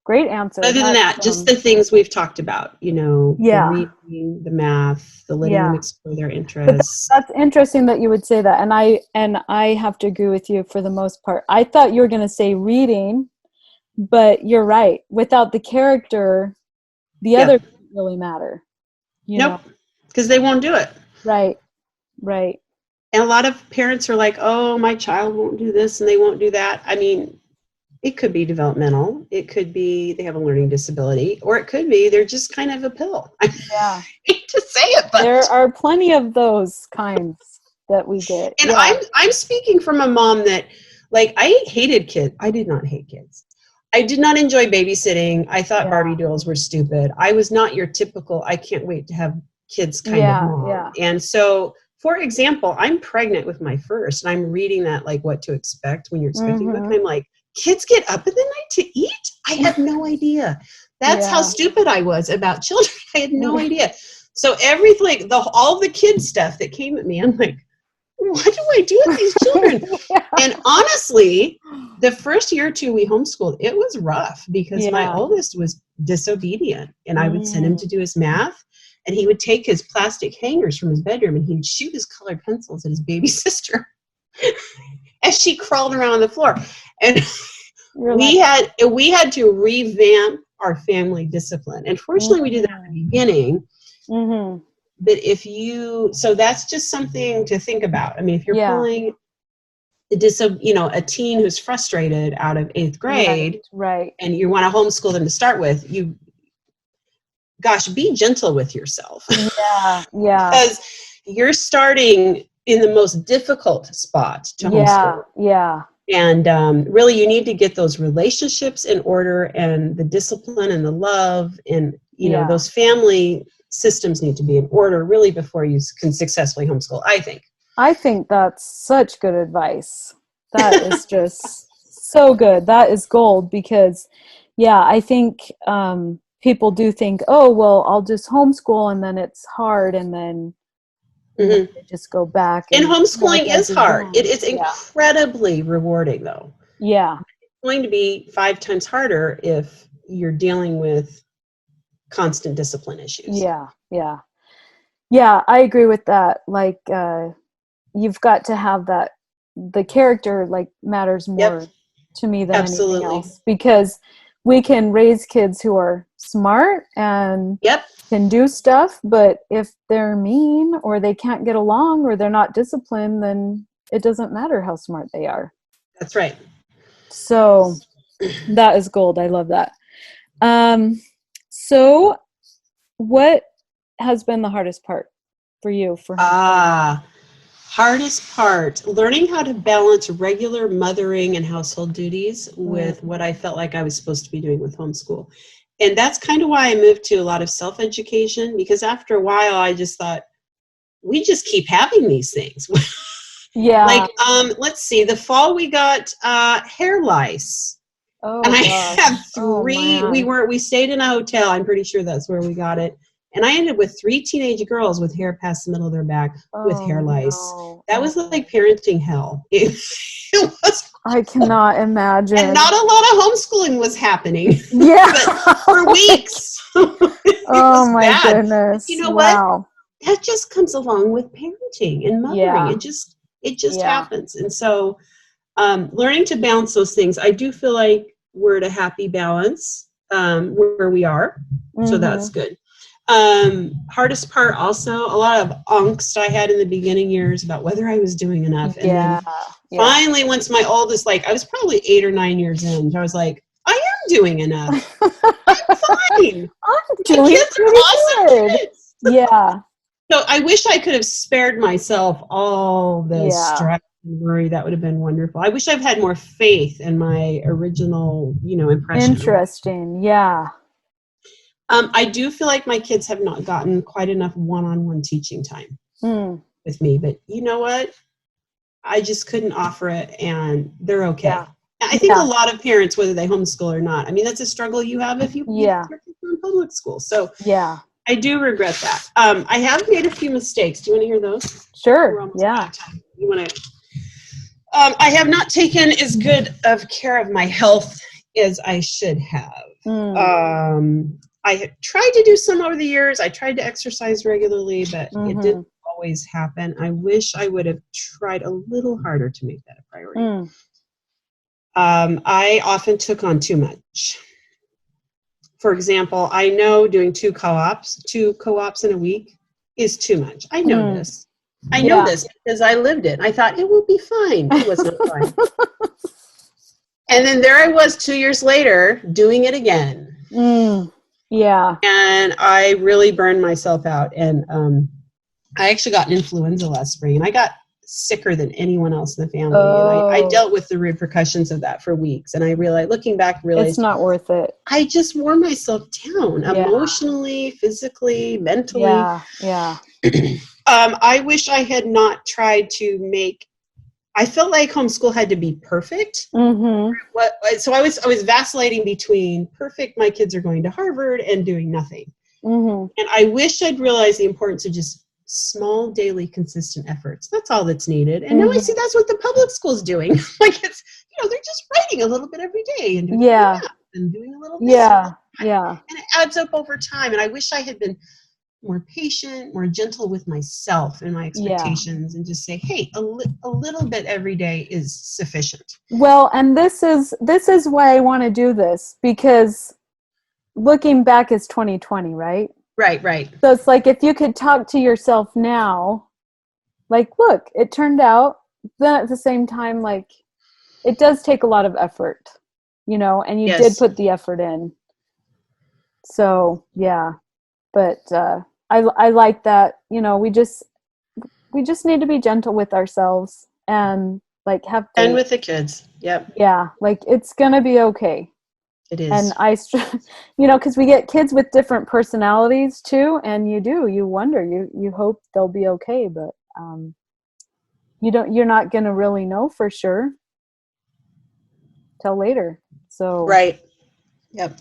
Great answer. Other than that, just the things we've talked about, the reading, the math, the letting them explore their interests. But that's interesting that you would say that. And I have to agree with you for the most part. I thought you were going to say reading, but you're right. Without the character, the other doesn't really matter. Nope, because they won't do it. Right. And a lot of parents are like, oh, my child won't do this and they won't do that. I mean, it could be developmental. It could be they have a learning disability, or it could be they're just kind of a pill. I hate to say it, but there are plenty of those kinds that we get. And I'm speaking from a mom that, like, I hated kids. I did not hate kids. I did not enjoy babysitting. I thought Barbie dolls were stupid. I was not your typical, I can't wait to have kids kind of mom. Yeah. And so, for example, I'm pregnant with my first, and I'm reading that, like, what to expect when you're expecting book. And I'm like, kids get up in the night to eat? I had no idea. That's how stupid I was about children. I had no idea. So everything, all the kid stuff that came at me, I'm like, what do I do with these children? And honestly, the first year or two we homeschooled, it was rough because my oldest was disobedient, and I would send him to do his math, and he would take his plastic hangers from his bedroom and he'd shoot his colored pencils at his baby sister as she crawled around on the floor. And we had to revamp our family discipline. And fortunately, we did that at the beginning. But so that's just something to think about. I mean, if you're pulling a teen who's frustrated out of 8th grade, and you want to homeschool them to start with, be gentle with yourself. Because you're starting in the most difficult spot to homeschool. And really, you need to get those relationships in order, and the discipline and the love, and those family systems need to be in order really before you can successfully homeschool, I think that's such good advice. That is just so good. That is gold, because I think people do think, oh, well, I'll just homeschool and then it's hard, and then they just go back. And homeschooling is hard. It is incredibly rewarding, though. Yeah. It's going to be 5 times harder if you're dealing with constant discipline issues. Yeah, I agree with that. Like, you've got to have that, the character, like, matters more to me than anything else, because we can raise kids who are smart and can do stuff, but if they're mean or they can't get along or they're not disciplined, then it doesn't matter how smart they are. That's right. So that is gold. I love that. So what has been the hardest part for you? Hardest part, learning how to balance regular mothering and household duties with what I felt like I was supposed to be doing with homeschool. And that's kind of why I moved to a lot of self-education, because after a while I just thought, we just keep having these things. Like, let's see, the fall we got hair lice. And I have 3, we stayed in a hotel. I'm pretty sure that's where we got it. And I ended with 3 teenage girls with hair past the middle of their back with hair lice. That was like parenting hell. It was. I cannot imagine. And not a lot of homeschooling was happening. But for weeks. Oh my goodness. You know what? That just comes along with parenting and mothering. It just happens. And so learning to balance those things, I do feel like we're at a happy balance where we are. So that's good. Hardest part also, a lot of angst I had in the beginning years about whether I was doing enough. And then finally, once my oldest, like, I was probably 8 or 9 years in, I was like, I am doing enough. I'm fine. I'm doing kids are awesome good. Kids. Yeah. So I wish I could have spared myself all the stress and worry. That would have been wonderful. I wish I've had more faith in my original, impression. Interesting. Yeah. I do feel like my kids have not gotten quite enough one-on-one teaching time with me, but you know what? I just couldn't offer it, and they're okay. Yeah. I think a lot of parents, whether they homeschool or not, I mean, that's a struggle you have if you are in public school. So I do regret that. I have made a few mistakes. Do you want to hear those? Sure. Yeah. You want to? I have not taken as good of care of my health as I should have. Mm. I had tried to do some over the years. I tried to exercise regularly, but it Mm-hmm. didn't always happen. I wish I would have tried a little harder to make that a priority. Mm. I often took on too much. For example, I know doing two co-ops in a week is too much. I know this. I know Yeah. this because I lived it. I thought it will be fine. It was not fine. And then there I was 2 years later doing it again. Yeah. And I really burned myself out. And I actually got an influenza last spring, and I got sicker than anyone else in the family. And I dealt with the repercussions of that for weeks. And I realized, looking back, It's not worth it. I just wore myself down emotionally, physically, mentally. Yeah. I wish I had not tried to make. I felt like homeschool had to be perfect. Mm-hmm. So I was vacillating between perfect, my kids are going to Harvard, and doing nothing. Mm-hmm. And I wish I'd realized the importance of just small, daily, consistent efforts. That's all that's needed. And now I see that's what the public school's doing. Like, it's, they're just writing a little bit every day and doing math and doing a little this. Yeah. And it adds up over time. And I wish I had been more patient, more gentle with myself and my expectations, and just say, hey, a little bit every day is sufficient. Well, and this is why I want to do this, because looking back is 2020, right? Right. So it's like, if you could talk to yourself now, like, look, it turned out. Then at the same time, like, it does take a lot of effort, and you did put the effort in. So yeah, but I like that. We just need to be gentle with ourselves and like have faith. And with the kids. Yep. Yeah, like, it's gonna be okay. It is. And because we get kids with different personalities too, and you wonder, you hope they'll be okay, but you're not gonna really know for sure till later. So right. Yep.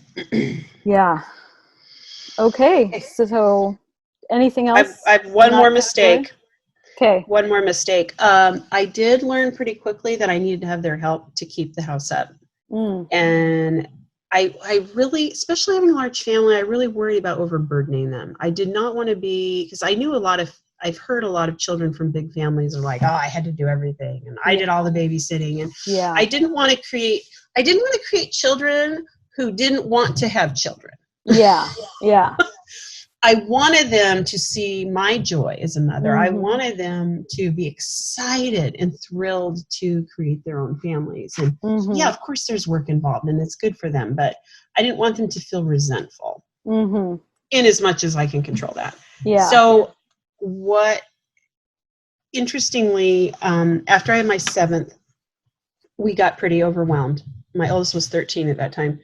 Yeah. Okay. So anything else? I have one more mistake. Okay. One more mistake. I did learn pretty quickly that I needed to have their help to keep the house up. And I really, especially having a large family, I really worried about overburdening them. I did not want to be, because I've heard a lot of children from big families are like, oh, I had to do everything, and I did all the babysitting, and I didn't want to create children who didn't want to have children. Yeah. I wanted them to see my joy as a mother. I wanted them to be excited and thrilled to create their own families. And yeah, of course there's work involved and it's good for them, but I didn't want them to feel resentful in as much as I can control that. Yeah. So interestingly, after I had my 7th, we got pretty overwhelmed. My oldest was 13 at that time.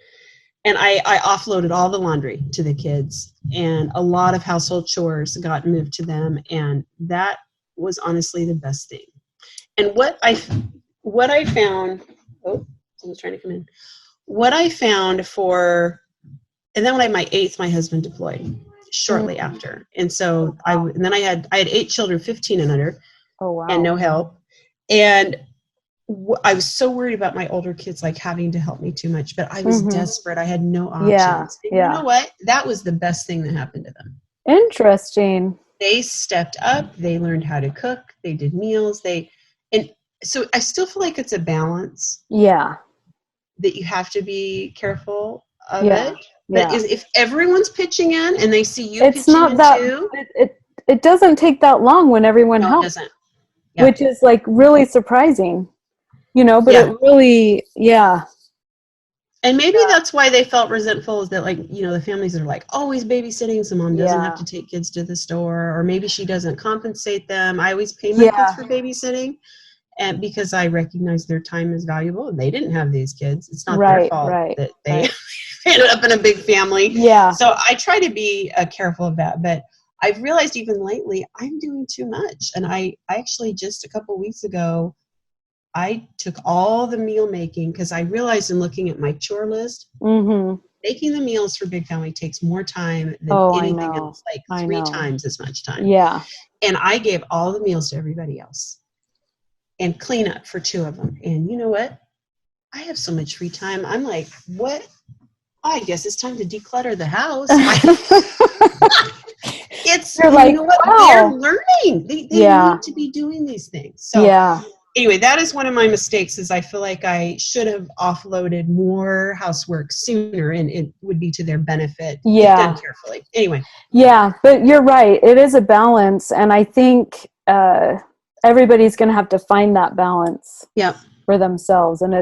And I offloaded all the laundry to the kids, and a lot of household chores got moved to them, and that was honestly the best thing. And what I found, someone's trying to come in. What I found and then when I had my 8th, my husband deployed shortly after, and so I had 8 children, 15 and under, and no help, and I was so worried about my older kids, like, having to help me too much, but I was desperate. I had no options. And you know what? That was the best thing that happened to them. Interesting. They stepped up. They learned how to cook. They did meals. And so I still feel like it's a balance. Yeah. That you have to be careful of it. But if everyone's pitching in and they see you pitching in too. It doesn't take that long when everyone helps. It doesn't. Yeah. Which is, like, really surprising. But it really, And maybe that's why they felt resentful, is that, like, the families are like always babysitting, so mom doesn't have to take kids to the store, or maybe she doesn't compensate them. I always pay my kids for babysitting, and because I recognize their time is valuable, and they didn't have these kids. It's not their fault that they ended up in a big family. Yeah. So I try to be careful of that, but I've realized even lately I'm doing too much, and I actually just a couple weeks ago, I took all the meal making, because I realized in looking at my chore list, making the meals for big family takes more time than anything else, like 3 times as much time. Yeah. And I gave all the meals to everybody else and clean up for 2 of them. And you know what? I have so much free time. I'm like, what I guess it's time to declutter the house. It's, You're you like, know what? wow. They're learning. They Yeah. need to be doing these things. So Yeah. anyway, that is one of my mistakes, is I feel like I should have offloaded more housework sooner, and it would be to their benefit if done Yeah. carefully. Anyway. Yeah, but you're right. It is a balance, and I think everybody's going to have to find that balance Yeah. for themselves, and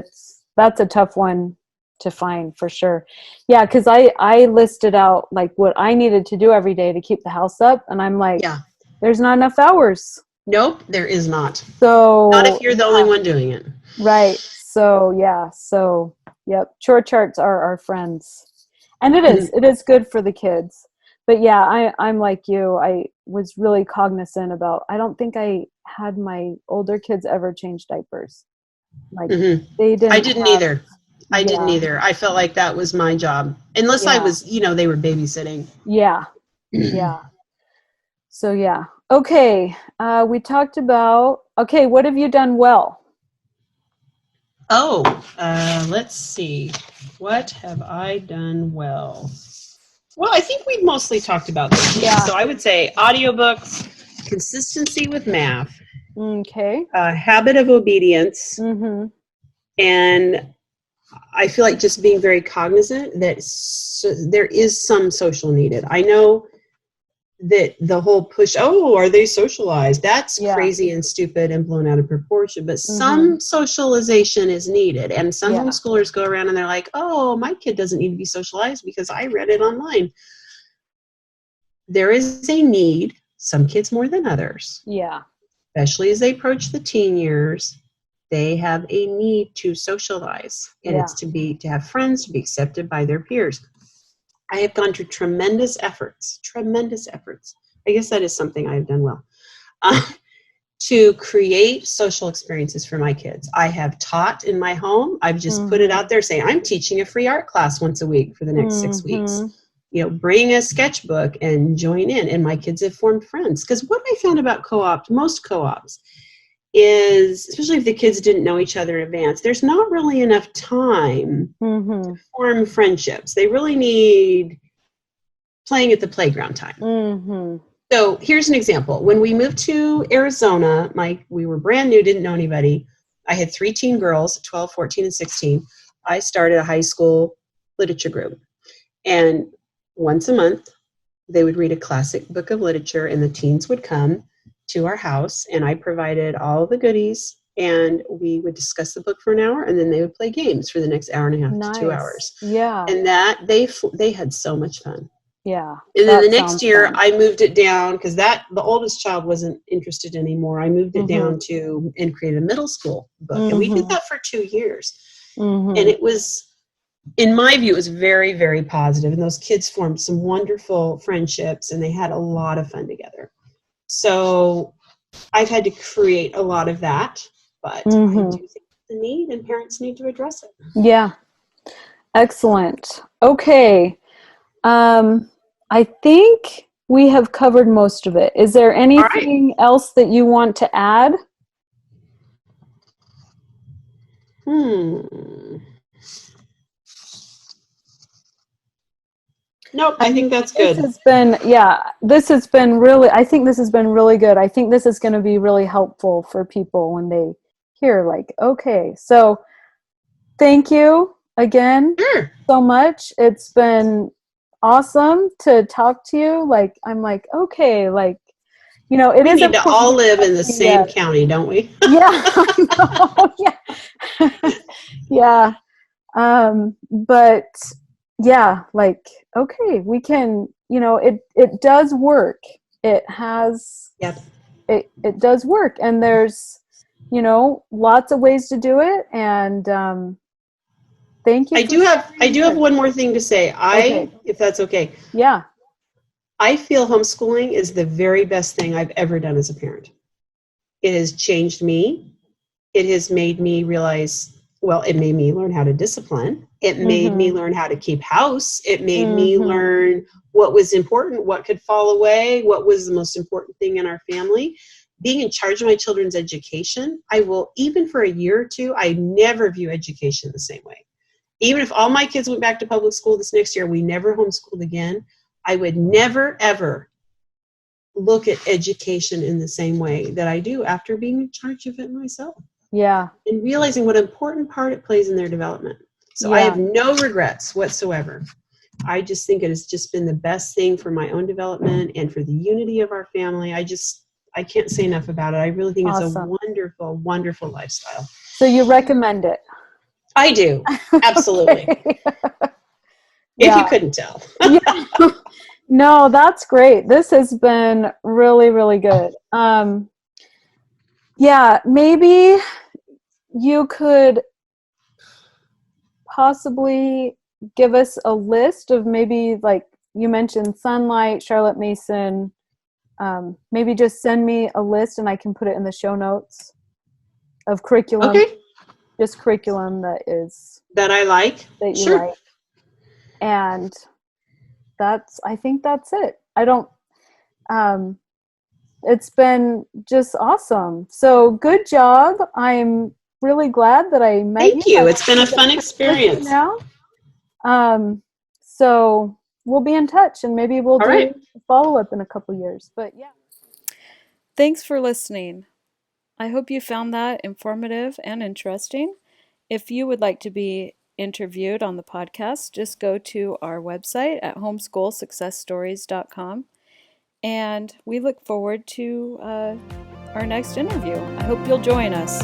that's a tough one to find for sure. Yeah, because I listed out like what I needed to do every day to keep the house up, and I'm like, Yeah. there's not enough hours. Nope, there is not. So Not if you're the only one doing it. right. So yeah. So yep. Chore charts are our friends, and it is good for the kids. But yeah, I'm like you. I was really cognizant about. I don't think I had my older kids ever change diapers. Like they didn't. I didn't either. I didn't Yeah. either. I felt like that was my job, unless I Yeah. was, they were babysitting. Yeah. Yeah. So yeah. Okay. We talked about. Okay, what have you done well? Oh, let's see. What have I done well? Well, I think we've mostly talked about this. Yeah. So I would say audiobooks, consistency with math, Okay. habit of obedience, Mm-hmm. and I feel like just being very cognizant that there is some social needed. I know that the whole push, are they socialized? That's crazy and stupid and blown out of proportion. But some socialization is needed. And some homeschoolers go around and they're like, oh, my kid doesn't need to be socialized because I read it online. There is a need, some kids more than others. Yeah. Especially as they approach the teen years, they have a need to socialize. And it's to have friends, to be accepted by their peers. I have gone through tremendous efforts. I guess that is something I've done well, to create social experiences for my kids. I have taught in my home. I've just put it out there saying, I'm teaching a free art class once a week for the next 6 weeks. Bring a sketchbook and join in. And my kids have formed friends. Because what I found about most co-ops, is, especially if the kids didn't know each other in advance, there's not really enough time to form friendships. They really need playing at the playground time. So here's an example. When we moved to Arizona, we were brand new, didn't know anybody. I had 3 teen girls, 12, 14, and 16. I started a high school literature group. And once a month, they would read a classic book of literature, and the teens would come to our house, and I provided all the goodies, and we would discuss the book for an hour, and then they would play games for the next hour and a half to 2 hours. Yeah. And that they had so much fun. Yeah. And then the next year I moved it down, because the oldest child wasn't interested anymore. I moved it down and created a middle school book. And we did that for 2 years. And it was, in my view, it was very, very positive. And those kids formed some wonderful friendships, and they had a lot of fun together. So I've had to create a lot of that, but I do think it's a need, and parents need to address it. Yeah. Excellent. Okay. I think we have covered most of it. Is there anything else that you want to add? Nope, I think that's good. This has been really, I think this has been really good. I think this is going to be really helpful for people when they hear, like, okay, so thank you again so much. It's been awesome to talk to you. Like, I'm like, okay, like, we need to all live in the same county, don't we? Yeah, I know. Yeah. But yeah, like, okay, we can, it does work. It has, it does work. And there's, lots of ways to do it. And, thank you. I do have one more thing to say. If that's okay. Yeah. I feel homeschooling is the very best thing I've ever done as a parent. It has changed me. It has made me realize, it made me learn how to discipline. It made me learn how to keep house. It made me learn what was important, what could fall away, what was the most important thing in our family. Being in charge of my children's education, even for a year or two, I never view education the same way. Even if all my kids went back to public school this next year, we never homeschooled again, I would never, ever look at education in the same way that I do after being in charge of it myself. Yeah. And realizing what an important part it plays in their development. So I have no regrets whatsoever. I just think it has just been the best thing for my own development and for the unity of our family. I can't say enough about it. I really think it's a wonderful, wonderful lifestyle. So you recommend it? I do. Absolutely. If you couldn't tell. No, that's great. This has been really, really good. Yeah, maybe you could possibly give us a list of maybe, like you mentioned, Sunlight, Charlotte Mason. Maybe just send me a list and I can put it in the show notes of curriculum. Okay. Just curriculum that I like. That you like. And I think that's it. It's been just awesome. So good job. I'm really glad that I met you. Thank you. It's been a fun experience. Now. So we'll be in touch and maybe we'll do a follow-up in a couple years. But yeah. Thanks for listening. I hope you found that informative and interesting. If you would like to be interviewed on the podcast, just go to our website at homeschoolsuccessstories.com. And we look forward to our next interview. I hope you'll join us.